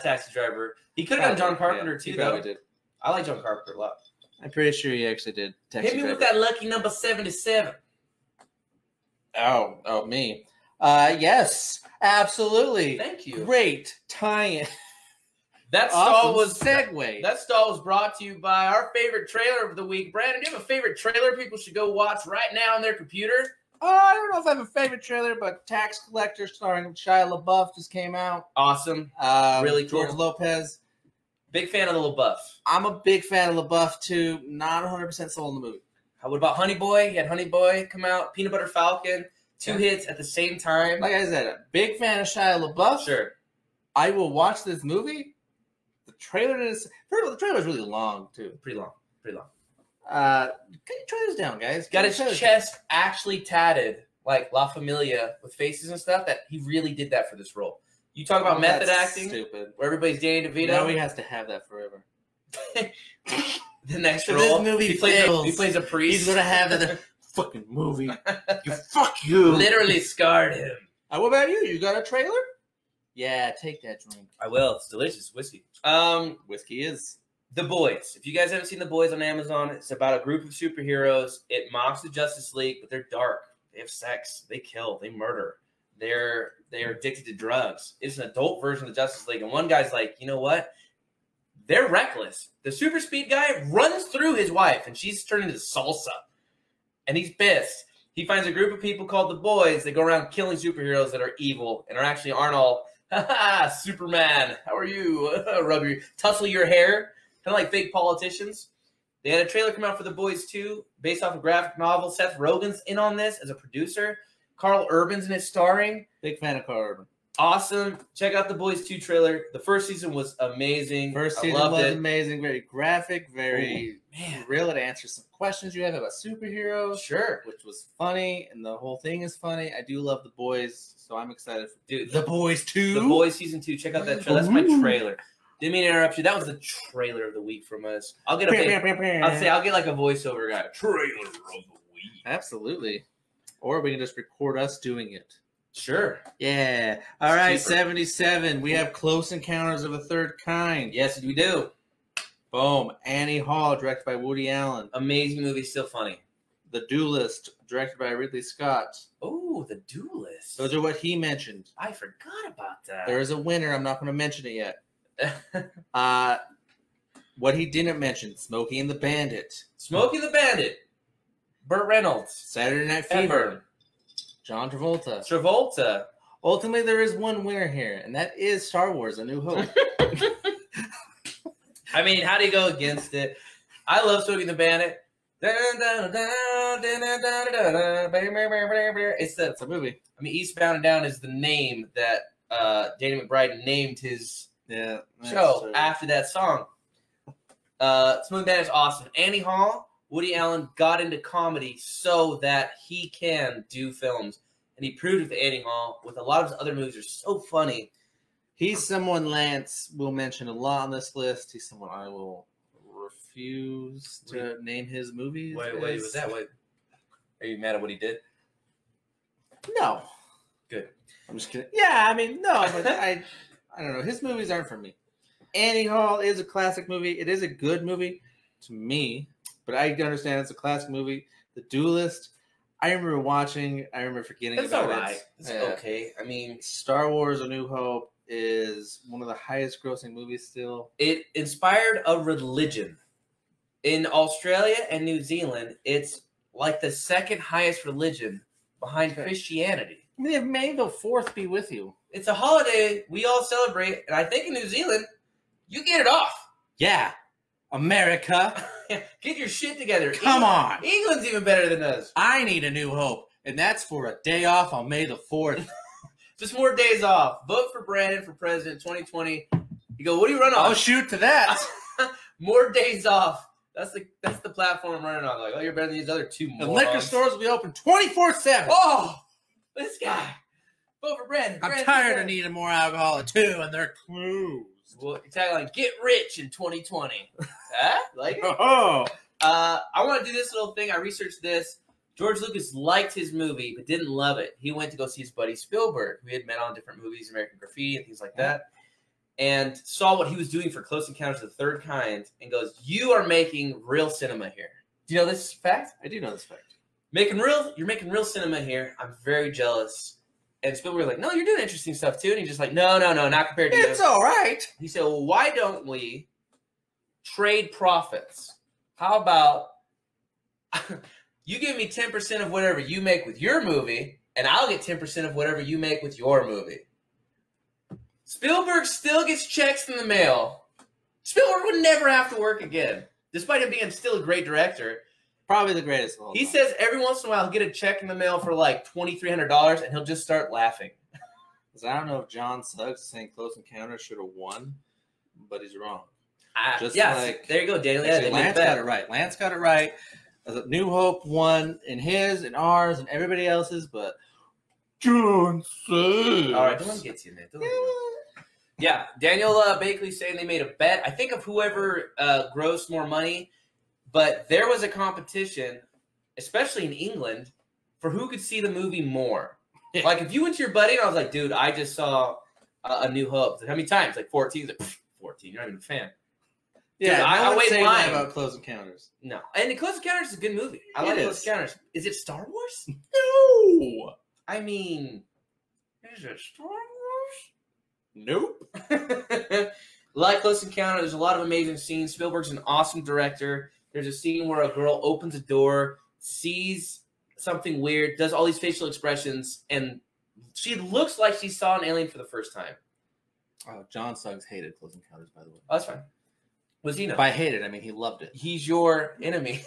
Taxi Driver. He could have done John Carpenter too, he though. probably did. I like John Carpenter a lot. I'm pretty sure he actually did. Taxi Hit me Driver. with that lucky number 77. Oh, me. Yes, absolutely. Thank you. Great tie-in. That stall Awesome was segue. That stall was brought to you by our favorite trailer of the week. Brandon, do you have a favorite trailer people should go watch right now on their computer? I don't know if I have a favorite trailer, but Tax Collector starring Shia LaBeouf just came out. Awesome. Really cool. George Lopez. Big fan of the little buff. I'm a big fan of LaBeouf too. Not 100% sold on the movie. What about Honey Boy? He had Honey Boy come out. Peanut Butter Falcon. Two hits at the same time. Like I said, a big fan of Shia LaBeouf. Sure. I will watch this movie. The trailer is really long too. Pretty long. Pretty long. Get your trailers down, guys. Got Get his your trailers chest actually tatted like La Familia with faces and stuff. That he really did that for this role. You talk down. about method That's acting, Stupid. where everybody's Danny DeVito. Now he has to have that forever. The next If role, this movie he plays fails, a priest. He's gonna have that fucking movie. Fuck you. Literally scarred him. What about you? You got a trailer? Yeah, take that drink. I will. It's delicious whiskey. Whiskey is. The Boys. If you guys haven't seen The Boys on Amazon, it's about a group of superheroes. It mocks the Justice League, but they're dark. They have sex. They kill. They murder. They're addicted to drugs. It's an adult version of the Justice League. And one guy's like, you know what? They're reckless. The super speed guy runs through his wife, and she's turned into salsa. And he's pissed. He finds a group of people called the Boys. They go around killing superheroes that are evil and aren't all, ha, Superman, how are you? Tussle your hair. Kind of like fake politicians. They had a trailer come out for The Boys 2, based off a graphic novel. Seth Rogen's in on this as a producer. Carl Urban's in it starring. Big fan of Carl Urban. Awesome. Check out The Boys 2 trailer. The first season was amazing. First I season loved was it. amazing. Very graphic. Very Man. real. It answers some questions you have about superheroes. Sure. Which was funny, and the whole thing is funny. I do love The Boys, so I'm excited for Dude, The Boys 2. The Boys season 2. Check out that trailer. That's my trailer. Didn't mean to interrupt you. That was the trailer of the week from us. I'll get I'll get like a voiceover guy. Trailer of the week. Absolutely. Or we can just record us doing it. Sure. Yeah. All right, Cheaper. 77. We have Close Encounters of a Third Kind. Yes, we do. Boom. Annie Hall, directed by Woody Allen. Amazing movie, still funny. The Duelist, directed by Ridley Scott. Oh, The Duelist. Those are what he mentioned. I forgot about that. There is a winner. I'm not going to mention it yet. What he didn't mention, Smokey and the Bandit. Smokey the Bandit. Burt Reynolds. Saturday Night Fever. Ever. John Travolta. Travolta. Ultimately, there is one winner here, and that is Star Wars: A New Hope. I mean, how do you go against it? I love Smokey the Bandit. It's a movie. I mean, Eastbound and Down is the name that Danny McBride named his Yeah. show after that song. Smooth Man is awesome. Annie Hall, Woody Allen got into comedy so that he can do films. And he proved with Annie Hall, with a lot of his other movies are so funny. He's someone Lance will mention a lot on this list. He's someone I will refuse to name his movies. Wait, was that? Wait. Are you mad at what he did? No. Good. I'm just kidding. Yeah, I mean, no, but I don't know. His movies aren't for me. Annie Hall is a classic movie. It is a good movie to me, but I understand it's a classic movie. The Duelist, I remember watching. I remember forgetting It's about all right. it. It's okay. I mean, Star Wars: A New Hope is one of the highest grossing movies still. it inspired a religion. In Australia and New Zealand, it's like the second highest religion behind Christianity. I mean, May the 4th be with you. It's a holiday we all celebrate, and I think in New Zealand, you get it off. Yeah. America. Get your shit together. Come on. England's even better than us. I need a new hope, and that's for a day off on May the 4th. Just more days off. Vote for Brandon for president 2020. You go, what do you run on? I'll shoot to that. More days off. That's the platform I'm running on. Like, oh, you're better than these other two The morons. liquor stores will be open 24/7. Oh, this guy. Vote for Brandon. I'm tired of needing more alcohol too, and they're closed. Well, tagline: Get rich in 2020. Huh? Like it? Oh, I want to do this little thing. I researched this. George Lucas liked his movie, but didn't love it. He went to go see his buddy Spielberg, who he had met on different movies, American Graffiti and things like that, and saw what he was doing for Close Encounters of the Third Kind, and goes, "You are making real cinema here." Do you know this fact? I do know this fact. You're making real cinema here. I'm very jealous. And Spielberg was like, "No, you're doing interesting stuff too." And he's just like, "No, not compared to you." It's all right. He said, "Well, why don't we trade profits? How about you give me 10% of whatever you make with your movie, and I'll get 10% of whatever you make with your movie." Spielberg still gets checks in the mail. Spielberg would never have to work again, despite him being still a great director. Probably the greatest of all He time. says every once in a while he'll get a check in the mail for like $2,300, and he'll just start laughing. I don't know if John Suggs saying Close Encounters should have won, but he's wrong. Just Yeah, like- there you go, Daniel. Yeah, Actually, they made Lance it got back. it right. Lance got it right. New Hope won in his and ours and everybody else's, but John Suggs. All right, don't let me get to you, man. Don't let me- Yeah, Daniel Bakley's saying they made a bet. I think of whoever grossed more money, but there was a competition, especially in England, for who could see the movie more. Like, if you went to your buddy and I was like, "Dude, I just saw A New Hope." Like, how many times? Like 14. He's like, 14. You're not even a fan. Yeah, Dude, no I one's wait in saying line. that about Close Encounters. No, and the Close Encounters is a good movie. I It like is. Close Encounters. Is it Star Wars? No. I mean, is it Star Wars? Nope. Like Close Encounter, there's a lot of amazing scenes. Spielberg's an awesome director. There's a scene where a girl opens a door, sees something weird, does all these facial expressions, and she looks like she saw an alien for the first time. Oh, John Suggs hated Close Encounters, by the way. Oh, that's fine. Was he know? By hated, I mean he loved it. He's your enemy.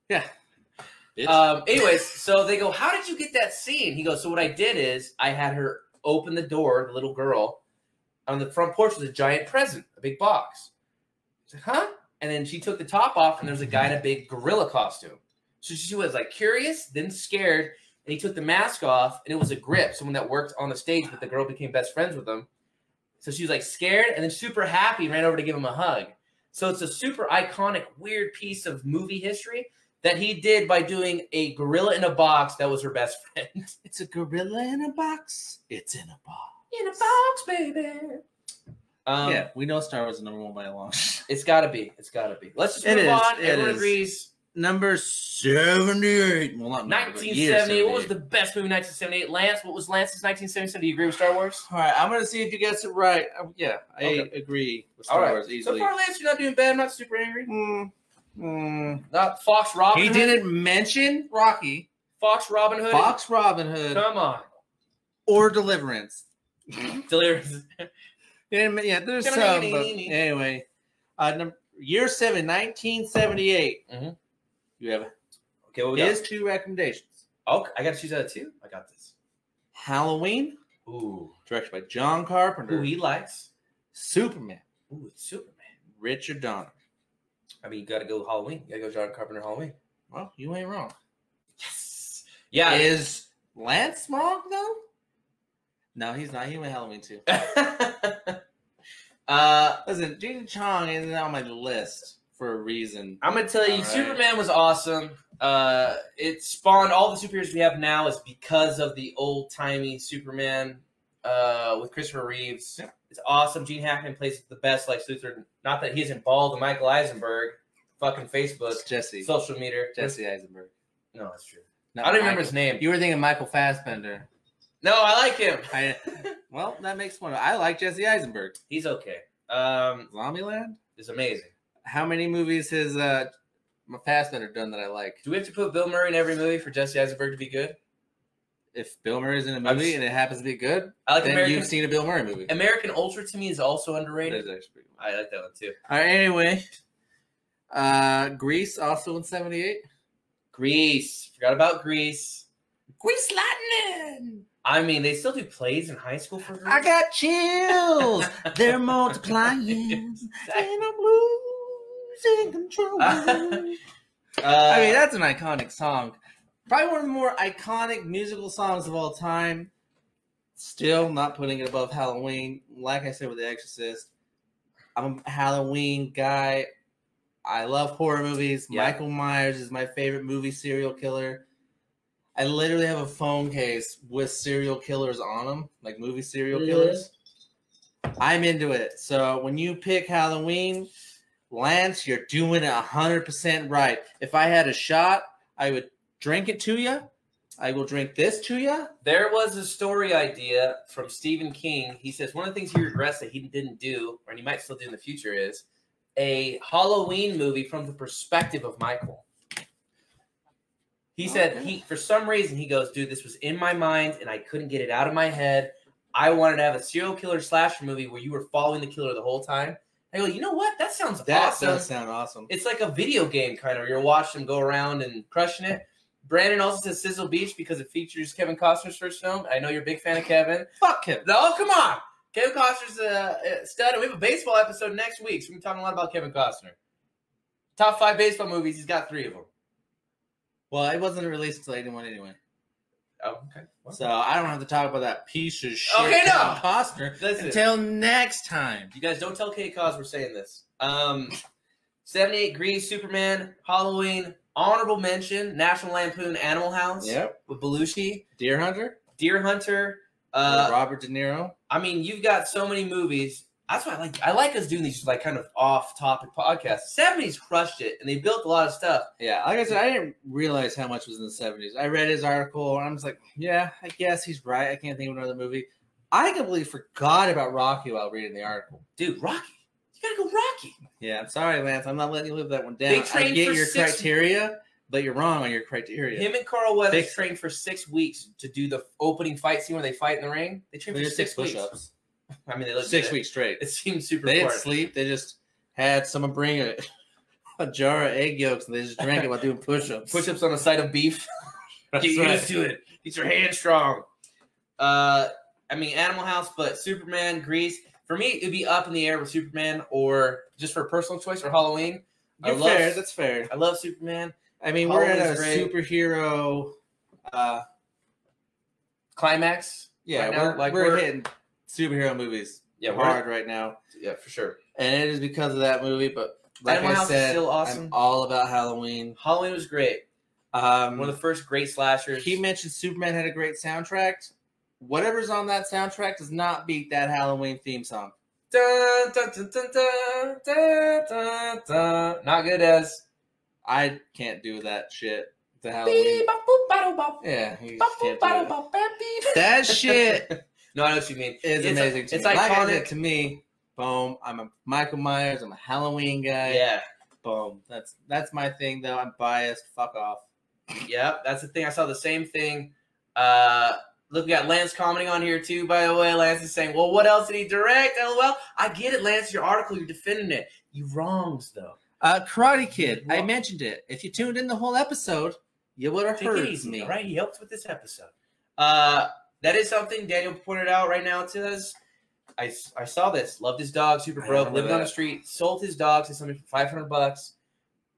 Yeah. Anyways, so they go, "How did you get that scene?" He goes, "So what I did is I had her open the door, the little girl. On the front porch was a giant present, a big box." He's like, "Huh?" And then she took the top off, and there's a guy in a big gorilla costume. So she was like curious, then scared, and he took the mask off, and it was a grip, someone that worked on the stage, but the girl became best friends with him. So she was like scared and then super happy, ran over to give him a hug. So it's a super iconic, weird piece of movie history that he did by doing a gorilla in a box that was her best friend. It's a gorilla in a box. It's in a box. In a box, baby. Yeah, we know Star Wars is number one by a long shot. It's gotta be. It's gotta be. Let's just It move is, on. it Everyone is. agrees. Number 78. Well, not number, but year 1978. What was 78. the best movie in 1978? Lance, what was Lance's 1977? Do you agree with Star Wars? All right, I'm going to see if you guess it right. Yeah, I Okay. agree with All Star right. Wars So easily. far, Lance, you're not doing bad. I'm not super angry. He Not Fox Robin Hood. didn't mention Rocky, Fox Robin Hood. Fox Robin Hood, Come on. or Deliverance. Delirious. Yeah, there's some. But anyway, year 7, 1978. Mhm. You have Okay, what we got? his two recommendations. Oh, I got to choose out of two. I got this. Halloween, Ooh. directed by John Carpenter. Who he likes. Superman, Ooh, it's Superman. Richard Donner. I mean, you got to go Halloween. You got to go John Carpenter Halloween. Well, you ain't wrong. Yes. Yeah. Is Lance wrong though? No, he's not. He went Halloween too. Listen, Gene Chong isn't on my list for a reason. I'm gonna tell you, All right. Superman was awesome. It spawned all the superheroes we have now is because of the old timey Superman with Christopher Reeves. Yeah. It's awesome. Gene Hackman plays the best Lex Luthor. Not that he isn't bald. Michael Eisenberg, fucking Facebook, It's Jesse. social media. Jesse Eisenberg. No, that's true. No, I don't even remember Michael. his name. You were thinking Michael Fassbender. No, I like him. Well, that makes one. I like Jesse Eisenberg. He's okay. Zombieland? It's amazing. How many movies has Fassbender done that I like? Do we have to put Bill Murray in every movie for Jesse Eisenberg to be good? If Bill Murray's in a movie and it happens to be good, I like then you've seen a Bill Murray movie. American Ultra to me is also That underrated. is actually pretty good. I like that one too. All right, anyway. Grease, also in 78. Grease. Forgot about Grease. Grease Lightning! I mean, they still do plays in high school for Grease. I got chills. They're multiplying. And I'm losing control. I mean, that's an iconic song. Probably one of the more iconic musical songs of all time. Still not putting it above Halloween. Like I said with The Exorcist, I'm a Halloween guy. I love horror movies. Yeah. Michael Myers is my favorite movie serial killer. I literally have a phone case with serial killers on them, like movie serial killers. I'm into it. So when you pick Halloween, Lance, you're doing it 100% right. If I had a shot, I would drink it to you. I will drink this to you. There was a story idea from Stephen King. He says one of the things he regrets that he didn't do, or he might still do in the future, is a Halloween movie from the perspective of Michael. He said for some reason, he goes, dude, this was in my mind and I couldn't get it out of my head. I wanted to have a serial killer slasher movie where you were following the killer the whole time. I go, you know what? That sounds awesome. Does sound awesome. It's like a video game kind of. You're watching him go around and crushing it. Brandon also says Sizzle Beach because it features Kevin Costner's first film. I know you're a big fan of Kevin. Fuck him. No, come on. Kevin Costner's a stud. We have a baseball episode next week, so we're talking a lot about Kevin Costner. Top 5 baseball movies. He's got 3 of them. Well, it wasn't released until 81 anyway. Oh, okay. Well, So I don't have to talk about that piece of shit Okay, no. Kevin Costner Listen. until next time. you guys don't tell Kate Cos we're saying this. 78 Grease, Superman, Halloween, honorable mention, National Lampoon Animal House Yep. with Belushi, Deer Hunter. Deer Hunter. Robert De Niro. I mean, you've got so many movies. That's why I like us doing these like kind of off-topic podcasts. 70s crushed it, and they built a lot of stuff. Yeah, like I said, I didn't realize how much was in the 70s. I read his article, and I'm just like, yeah, I guess he's right. I can't think of another movie. I completely forgot about Rocky while reading the article. Dude, Rocky. You gotta go Rocky. Yeah, I'm sorry, Lance. I'm not letting you live that one They down. I trained get for your 6 criteria, but you're wrong on your criteria. Him and Carl Weathers Big- trained for 6 weeks to do the opening fight scene where they fight in the ring. They trained They for did 6 weeks. push-ups. I mean, they looked 6 good. weeks straight. It seems super They didn't hard. sleep. They just had someone bring a jar of egg yolks, and they just drank it while doing push-ups. Push-ups on a side of beef. That's Get right. used to it. Get your hands strong. I mean, Animal House, but Superman, Grease. For me, it'd be up in the air with Superman, or just for a personal choice, or Halloween. You're fair. That's fair. I love Superman. I mean, we're in a Halloween's great. superhero. Climax. Yeah, right now, we're hitting superhero movies Yeah, hard right now, Yeah, for sure. and it is because of that movie. But like Animal I House is said, still awesome. I'm all about Halloween. Halloween was great. One of the first great slashers. He mentioned Superman had a great soundtrack. Whatever's on that soundtrack does not beat that Halloween theme song. Dun, dun, dun, dun, dun, dun, dun, dun. Not good as. I can't do that shit. The Halloween. Yeah, you can't do it. That shit No, I know what you mean. is It's amazing to it's me. Like I iconic. said, to me, boom. I'm a Michael Myers. I'm a Halloween guy. Yeah. Boom. That's my thing, though. I'm biased. Fuck off. Yep, that's the thing. I saw the same thing. Look, we got Lance commenting on here too, by the way. Lance is saying, well, what else did he direct? LOL. I get it, Lance. Your article, you're defending it. You wrongs, though. Karate Kid. I What? mentioned it. If you tuned in the whole episode, you would have Take it heard easy, me. all right? He helped with this episode. That is something Daniel pointed out right now to us. I saw this. Loved his dog, super I broke, remember living on that. the street, sold his dog to somebody for $500.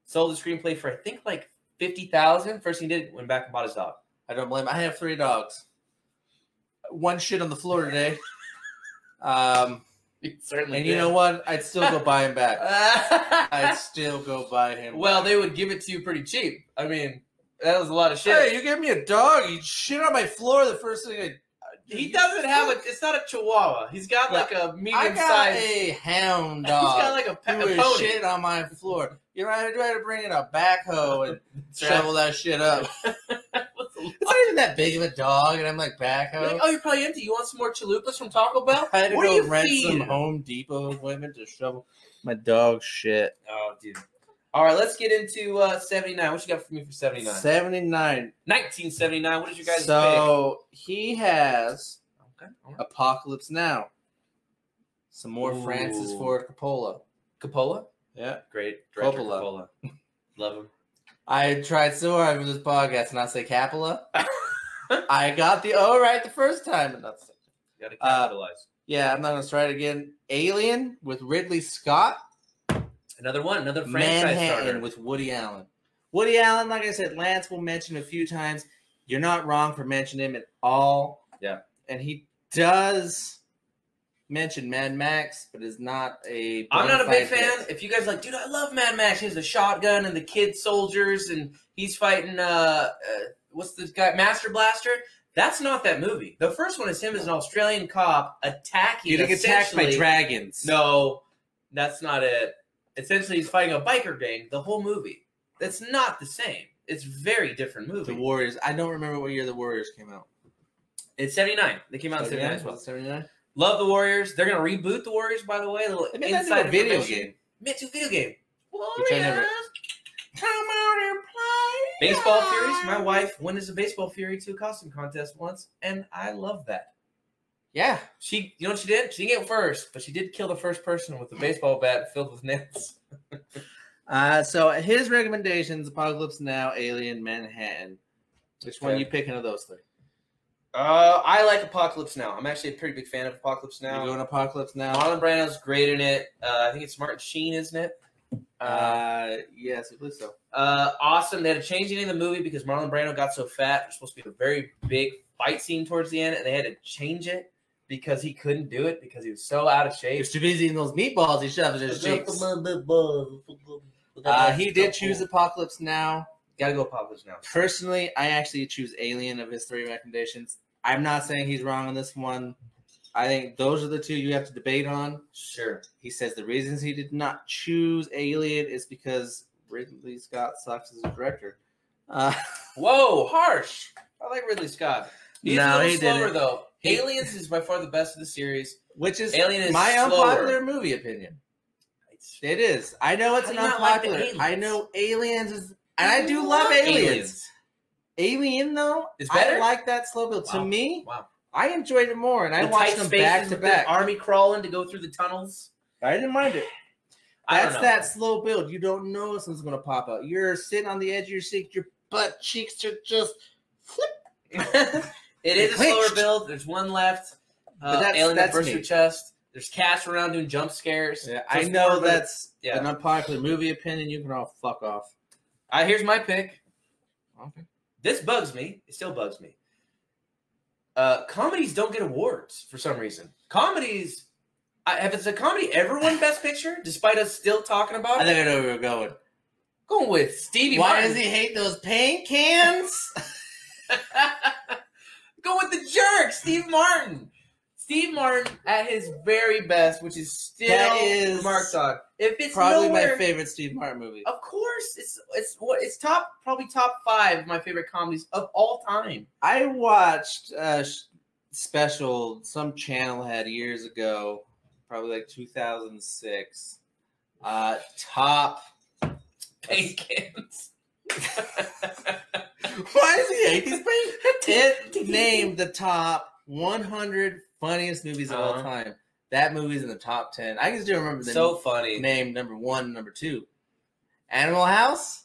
Sold the screenplay for I think like $50,000. First thing he did, went back and bought his dog. I don't blame him. I have 3 dogs. One shit on the floor today. Certainly. And you know what? I'd still go buy him back. I'd still go buy him. Well, back. they would give it to you pretty cheap. I mean, that was a lot of shit. Hey, you gave me a dog. You shit on my floor. The first thing He doesn't have a. It's not a Chihuahua. He's got like a medium I got size. a hound He's dog. got like a who pony. is shit on my floor. You know, I had to bring in a backhoe and shovel that shit up. It's not even that big of a dog, and I'm like, backhoe. You're like, oh, you're probably empty. You want some more chalupas from Taco Bell? I had to What are go you rent feeding? some Home Depot equipment to shovel my dog shit. Oh, dude. All right, let's get into 79. What you got for me for 79? 79. 1979. What did you guys So he has pick? Okay. All right. Apocalypse Now. Some more Ooh. Francis Ford Coppola. Coppola? Yeah. Great. Director Coppola. Coppola. Love him. I tried so hard for this podcast and not say Capula. I got the O right the first time. And that's You gotta capitalize. yeah, I'm not gonna try it again. Alien with Ridley Scott. Another one. Another franchise Manhattan starter. with Woody Allen. Woody Allen, like I said, Lance will mention a few times. You're not wrong for mentioning him at all. Yeah. And he does mention Mad Max, but is not a. I'm not a big bona fide fan. If you guys are like, dude, I love Mad Max. He has the shotgun and the kid soldiers, and he's fighting what's this guy, Master Blaster. That's not that movie. The first one is him as an Australian cop attacking. Getting attacked by essentially- dragons. No, that's not it. Essentially, he's fighting a biker gang. The whole movie. That's not the same. It's a very different movie. The Warriors. I don't remember what year the Warriors came out. It's 79. They came out in 79 as well. 79. Love the Warriors. They're gonna reboot the Warriors, by the way. A little They made that inside into a video information. game. Made to a video game. Which I never- Warriors, come out and play. Baseball Furies. My wife won as a Baseball Fury 2 costume contest once, and I love that. Yeah. She, you know what she did? She didn't get first, but she did kill the first person with a baseball bat filled with nails. So his recommendations: Apocalypse Now, Alien, Manhattan. Which one Okay. you picking of those 3? I like Apocalypse Now. I'm actually a pretty big fan of Apocalypse You Now. going Apocalypse Now? Marlon Brando's great in it. I think it's Martin Sheen, isn't it? Yes, I believe so. Awesome. They had to change the name of the movie because Marlon Brando got so fat. There's supposed to be a very big fight scene towards the end, and they had to change it because he couldn't do it because he was so out of shape. He's too busy eating those meatballs he shoves in his cheeks. He did choose Apocalypse Now. Gotta go Apocalypse Now. Personally, I actually choose Alien of his 3 recommendations. I'm not saying he's wrong on this one. I think those are the 2 you have to debate on. Sure. He says the reasons he did not choose Alien is because Ridley Scott sucks as a director. Whoa, harsh. I like Ridley Scott. He's No, a little he slower, didn't. though. Aliens is by far the best of the series. Which is Alien is my slower. unpopular movie opinion. It is. I know it's How an do you not like the unpopular. Aliens? I know Aliens is, and I do love Aliens. Alien though, It's better? I like that slow build. To Wow. me, Wow. I enjoyed it more, and I The watched tight them spaces back to with the back. army crawling to go through the tunnels. I didn't mind it. I don't That's know. that slow build. You don't know if something's going to pop out. You're sitting on the edge of your seat. Your butt cheeks are just flip. It is a Clinched. slower build. There's one left. But that's- Alien that that's bursts me. your chest. There's cats around doing jump scares. Yeah, So I it's know more of a- that's yeah. an unpopular movie opinion. You can all fuck off. Here's my pick. Okay. This bugs me. It still bugs me. Comedies don't get awards for some reason. Comedies, if it's a comedy, ever won Best Picture, despite us still talking about I it. think I know where we're going. Going with Stevie Why Martin. does he hate those paint cans? Go with the jerk, Steve Martin. Steve Martin at his very best, which is still That is remarked on. If it's Probably nowhere, my favorite Steve Martin movie. of course, it's probably top 5 of my favorite comedies of all time. I watched a special some channel had years ago, probably like 2006. Top. Paint cans. Why does he hate these paint? It named the top 100 funniest movies of all time. That movie's in the top 10. I can still remember the So funny. name number 1, number 2. Animal House?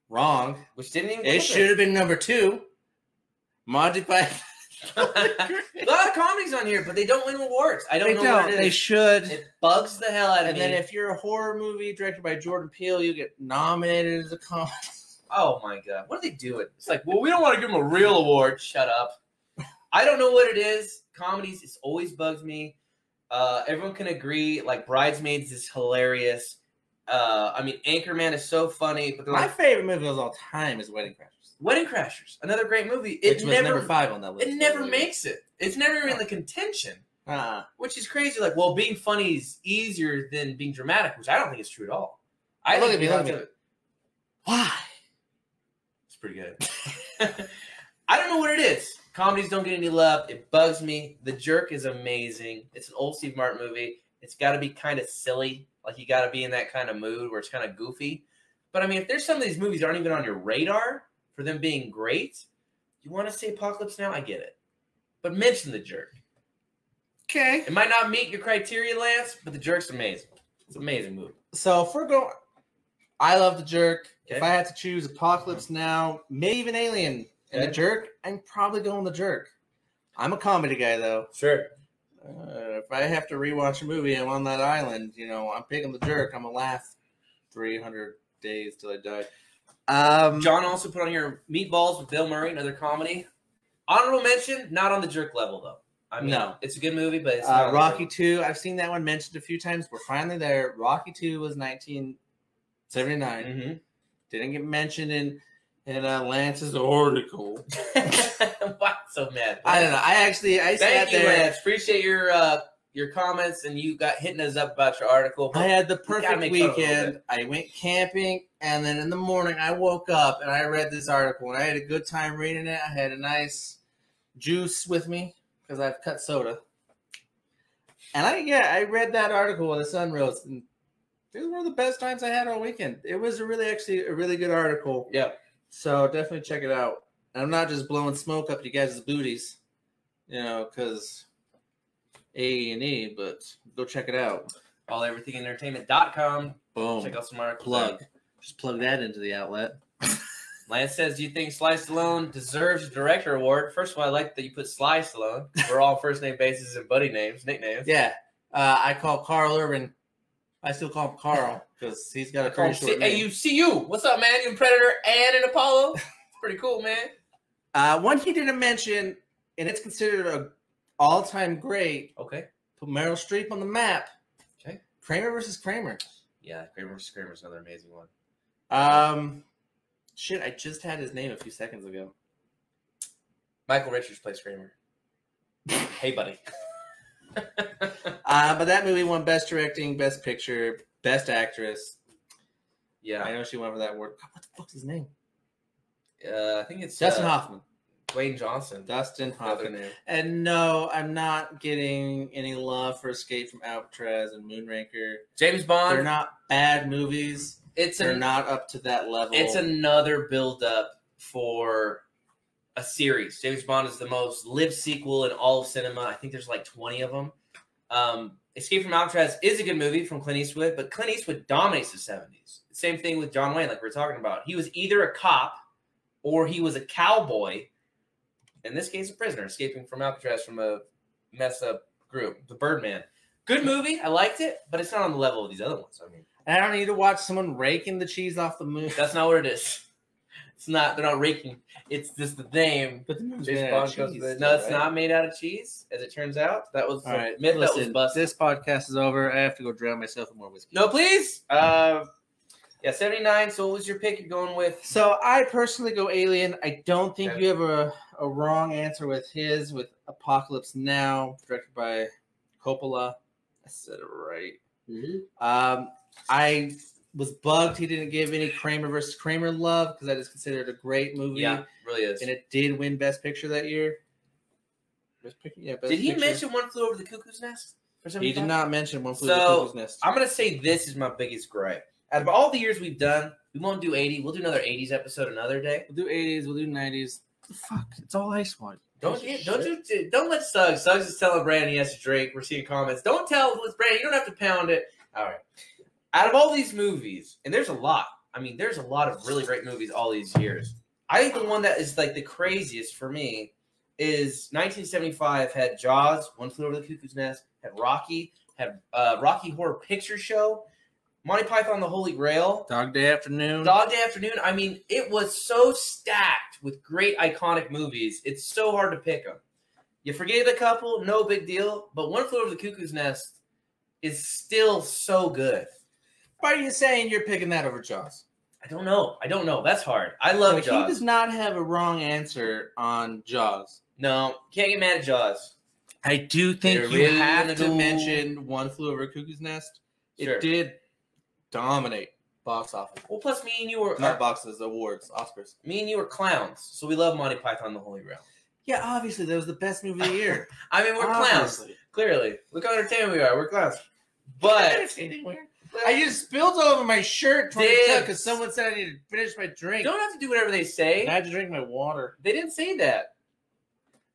Wrong. Which didn't even. It should have been number 2. Monty Python. A lot of comedies on here, but they don't win awards. I don't know what it is. They should. It bugs the hell out of me. And then if you're a horror movie directed by Jordan Peele, you get nominated as a comedy. Oh my god, what are they doing? It's like, well, we don't want to give them a real award. Shut up. I don't know what it is. Comedies, it always bugs me. Everyone can agree. Like Bridesmaids is hilarious. I mean, Anchorman is so funny. But my favorite movie of all time is Wedding Crashers. Wedding Crashers, another great movie. It was number 5 on that list. It never makes it. It's never even in the contention, which is crazy. Like, well, being funny is easier than being dramatic, which I don't think is true at all. Look at me. Why? It's pretty good. I don't know what it is. Comedies don't get any love. It bugs me. The Jerk is amazing. It's an old Steve Martin movie. It's got to be kind of silly. Like, you got to be in that kind of mood where it's kind of goofy. But, I mean, if there's some of these movies that aren't even on your radar for them being great, you want to say Apocalypse Now? I get it. But mention The Jerk. Okay. It might not meet your criteria, Lance, but The Jerk's amazing. It's an amazing movie. So, if we're going... I love The Jerk. Okay. If I had to choose Apocalypse Now, maybe even Alien and The Jerk, I'm probably going The Jerk. I'm a comedy guy, though. Sure. If I have to rewatch a movie, I'm on that island, I'm picking The Jerk. I'm going to laugh 300 days till I die. John also put on here Meatballs with Bill Murray, another comedy. Honorable mention, not on The Jerk level, though. I mean, no. It's a good movie, but it's not Rocky 2, I've seen that one mentioned a few times. We're finally there. Rocky 2 was 1979. Mm-hmm. Didn't get mentioned in Lance's article. Why so mad? I don't know. Thank you, Lance. Appreciate your comments, and you got hitting us up about your article. I had the perfect weekend. I went camping, and then in the morning I woke up and I read this article, and I had a good time reading it. I had a nice juice with me because I've cut soda. And I read that article when the sun rose, and it was one of the best times I had all weekend. It was a really good article. Yeah. So definitely check it out. And I'm not just blowing smoke up you guys' booties, because AEE, but go check it out. AllEverythingEntertainment.com. Boom. Check out some articles. Plug. Just plug that into the outlet. Lance says, do you think Sly Stallone deserves a director award? First of all, I like that you put Sly Stallone. We're all first name basis and buddy names, nicknames. Yeah. I call Carl Urban. I still call him Carl because he's got a pretty short name. Hey, you see you. What's up, man? You in Predator and in Apollo? It's pretty cool, man. One he didn't mention, and it's considered an all-time great. Okay. Put Meryl Streep on the map. Okay. Kramer versus Kramer. Yeah, Kramer versus Kramer is another amazing one. Shit, I just had his name a few seconds ago. Michael Richards plays Kramer. Hey, buddy. But that movie won Best Directing, Best Picture, Best Actress. Yeah. I know she won for that award. God, what the fuck's his name? I think it's Dustin Hoffman. Dwayne Johnson. Dustin Hoffman. And no, I'm not getting any love for Escape from Alcatraz and Moonraker. James Bond. They're not bad movies. They're not up to that level. It's another build-up for a series. James Bond is the most lived sequel in all of cinema. I think there's like 20 of them. Escape from Alcatraz is a good movie from Clint Eastwood, but Clint Eastwood dominates the 70s. Same thing with John Wayne, like we were talking about. He was either a cop or he was a cowboy. In this case, a prisoner escaping from Alcatraz from a messed up group, the Birdman. Good movie. I liked it, but it's not on the level of these other ones. I mean, I don't need to watch someone raking the cheese off the moon. That's not what it is. It's not. They're not raking. It's just the name. But the moon's James made Bond out of cheese. No, it's not made out of cheese, as it turns out. That was all right. Myth Listen, that was busted. This podcast is over. I have to go drown myself in more whiskey. No, please. 79. So what was your pick you're going with? So I personally go Alien. I don't think you have a wrong answer with Apocalypse Now, directed by Coppola. I said it right. Mm-hmm. I was bugged he didn't give any Kramer versus Kramer love because that is considered a great movie. Yeah, it really is. And it did win Best Picture that year. Best Picture, yeah. Best did he Picture. mention One Flew Over the Cuckoo's Nest? He did not mention One Flew Over the Cuckoo's Nest. I'm going to say this is my biggest gripe. Out of all the years we've done, we won't do 80. We'll do another 80s episode another day. We'll do 80s. We'll do 90s. What the fuck? It's all ice one. Don't let Suggs. Suggs is telling Brandon he has to drink. We're seeing comments. Don't tell Brandon. You don't have to pound it. All right. Out of all these movies, and there's a lot. I mean, there's a lot of really great movies all these years. I think the one that is like the craziest for me is 1975 had Jaws, One Flew Over the Cuckoo's Nest, had Rocky, had Rocky Horror Picture Show, Monty Python the Holy Grail, Dog Day Afternoon. Dog Day Afternoon. I mean, it was so stacked with great iconic movies. It's so hard to pick them. You forgave the couple, no big deal. But One Flew Over the Cuckoo's Nest is still so good. Why are you saying you're picking that over Jaws? I don't know. That's hard. I love So Jaws. he does not have a wrong answer on Jaws. No, can't get mad at Jaws. I do think They're you really have gonna to go- mention One Flew Over a Cuckoo's Nest. Sure. It did dominate box office. Well, plus me and you were Not boxes, awards, Oscars. me and you were clowns, so we love Monty Python the Holy Grail. Yeah, obviously that was the best movie of the year. I mean, we're clowns. Obviously. Clearly, look how entertained we are. We're clowns. But I just spilled all over my shirt trying to Dave. tell because someone said I needed to finish my drink. you don't have to do whatever they say. I had to drink my water. They didn't say that.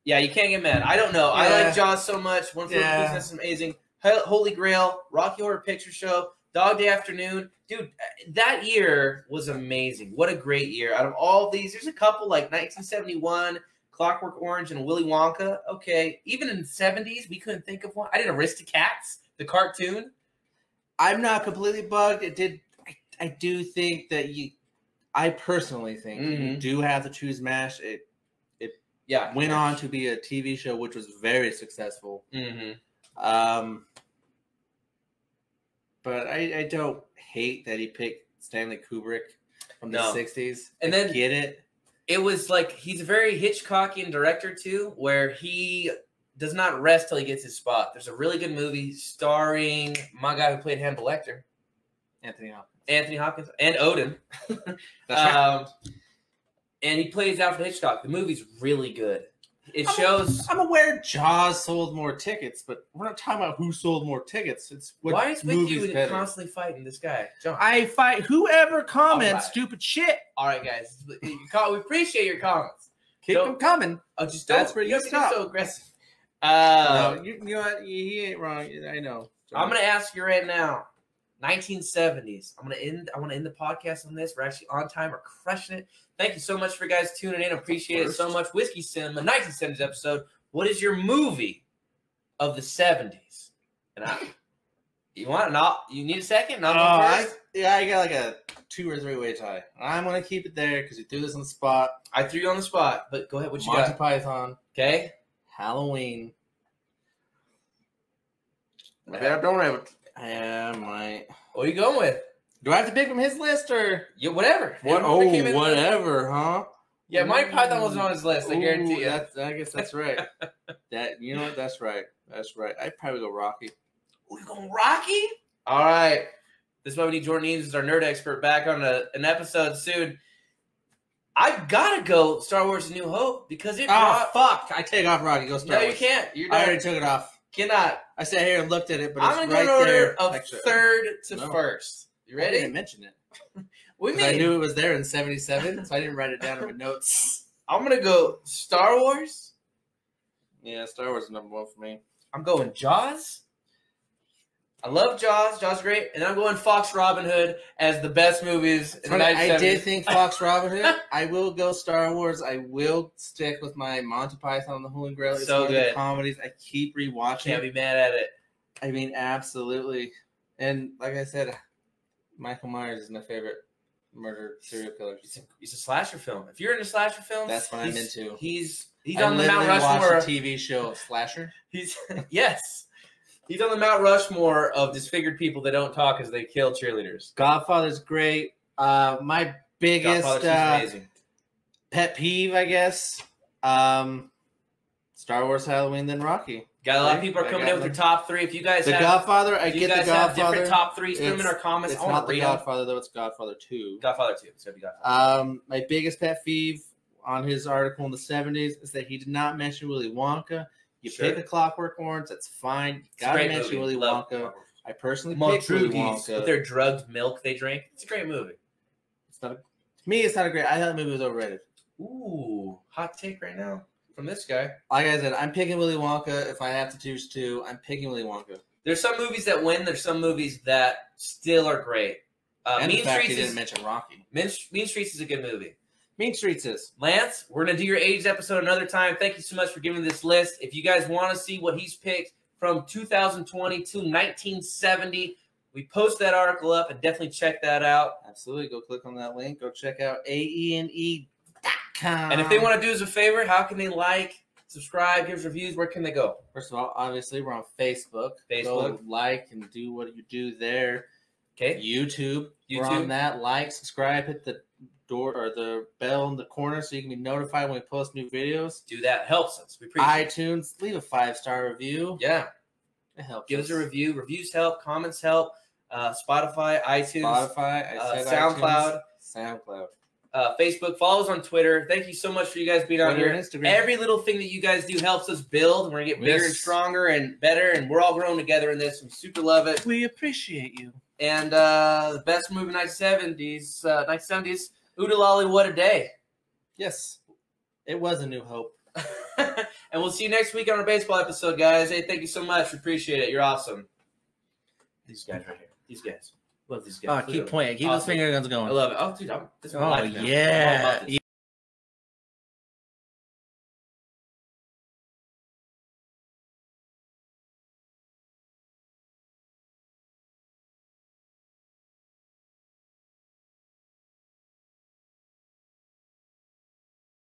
Yeah, you can't get mad. I don't know. I Yeah. like Jaws so much. One Flew Over the Yeah. Cuckoo's Nest is amazing. Holy Grail, Rocky Horror Picture Show, Dog Day Afternoon. Dude, that year was amazing. What a great year. Out of all these, there's a couple like 1971, Clockwork Orange, and Willy Wonka. Okay. Even in the 70s, we couldn't think of one. I did Aristocats, the cartoon. I'm not completely bugged. It did. I do think that I personally think you Mhm. do have to choose MASH. It Yeah. went on to be a TV show, which was very successful. Mm-hmm. But I don't hate that he picked Stanley Kubrick from the No. 60s. And I then- get it. It was like he's a very Hitchcockian director too, where he does not rest till he gets his spot. There's a really good movie starring my guy who played Hannibal Lecter, Anthony Hopkins. Anthony Hopkins, and Odin. That's right. And he plays Alfred Hitchcock. The movie's really good. It shows. I'm aware Jaws sold more tickets, but we're not talking about who sold more tickets. It's what Why is with movie's you better. constantly fighting this guy, John? I fight whoever comments Alright. stupid shit. All right, guys, we appreciate your comments. Keep Don't- them coming. Oh, just That's don't. where You you have to be stop. so aggressive. No, you know what? He ain't wrong. I know. I'm gonna ask you right now. 1970s. I want to end the podcast on this. We're actually on time. We're crushing it. Thank you so much for you guys tuning in. Appreciate it so much. Whiskey Cinema 1970s episode. What is your movie of the 70s? And you need a second? Not I got like a 2 or 3 way tie. I'm gonna keep it there because you threw this on the spot. I threw you on the spot, but go ahead. What you Monty got? Python, Okay. Halloween. Maybe I don't have it. I might. What are you going with? Do I have to pick from his list or Yeah, whatever. what? Anyone that came in- Whatever, huh? Yeah, Monty Python wasn't on his list. I guarantee you. I guess that's right. You know what? That's right. That's right. I'd probably go Rocky. We going Rocky? All right. This is why we need Jordan Eames as our nerd expert back on an episode soon. I gotta go Star Wars: A New Hope because it. Oh fuck! I take off Rocky. Go Star No, you Wars. can't. You're I done. already took it off. Cannot. I sat here and looked at it, but I'm it's gonna right go in order there. of next to it. third to No. first. You I ready? didn't mention it. We 'Cause I mean. knew it was there in '77, so I didn't write it down in my notes. I'm gonna go Star Wars. Yeah, Star Wars is number 1 for me. I'm going Jaws. I love Jaws. Jaws is great. And I'm going Fox Robin Hood as the best movies in the Funny, 1970s. I did think Fox Robin Hood. I will go Star Wars. I will stick with my Monty Python and the Holy Grail. It's So one of the good. comedies. I keep rewatching. Can't be mad at it. I mean, absolutely. And like I said, Michael Myers is my favorite murder serial killer. He's a slasher film. If you're into slasher films, That's what I'm he's- into. He's I on the Mount literally Rushmore. watched a TV show, Slasher. He's yes. He's on the Mount Rushmore of disfigured people that don't talk as they kill cheerleaders. Godfather's great. My biggest Godfather 2's amazing. pet peeve, I guess, Star Wars, Halloween, then Rocky. Got a lot of people are I coming got in with them. their top three. If you guys The have, Godfather, I if you get the guys have Godfather. different top threes, put them in It's- our comments. It's I want not to the read them. Godfather, though. It's Godfather 2. Godfather 2. It's gonna be Godfather. My biggest pet peeve on his article in the 70s is that he did not mention Willy Wonka. You Sure. pick a Clockwork Orange, that's fine. You It's a gotta great mention movie. Willy Love Wonka. I personally Multipart. picked Willy With Wonka. their drugged milk they drink. It's a great movie. It's not. To me, it's not a great. I thought the movie was overrated. Ooh, hot take right now from this guy. Like I said, I'm picking Willy Wonka. If I have to choose two, I'm picking Willy Wonka. There's some movies that win. There's some movies that still are great. And Mean the fact Streets he is didn't mention Rocky. Mean Streets is a good movie. Mean Streets is. Lance, we're going to do your 80s episode another time. Thank you so much for giving this list. If you guys want to see what he's picked from 2020 to 1970, we post that article up and definitely check that out. Absolutely. Go click on that link. Go check out AEE.com. And if they want to do us a favor, how can they like, subscribe, give us reviews? Where can they go? First of all, obviously, we're on Facebook. Go like and do what you do there. Okay. YouTube. We're on that. Like, subscribe, hit the door or the bell in the corner so you can be notified when we post new videos. Do that. Helps us. We appreciate it. iTunes, leave a 5-star review. Yeah. It helps. Give us a review. Reviews help. Comments help. Spotify, iTunes, SoundCloud. Facebook. Follow us on Twitter. Thank you so much for you guys being on here. Instagram. Every little thing that you guys do helps us build. We're going to get bigger and stronger and better, and we're all growing together in this. We super love it. We appreciate you. And the best movie 1970s, Oodalali, Lolly, What a Day. Yes. It was A New Hope. And we'll see you next week on our baseball episode, guys. Hey, thank you so much. We appreciate it. You're awesome. These guys right here. These guys. Love these guys. Oh, keep pointing. Keep those finger guns going. I love it. Oh, dude, this is my life now. Yeah.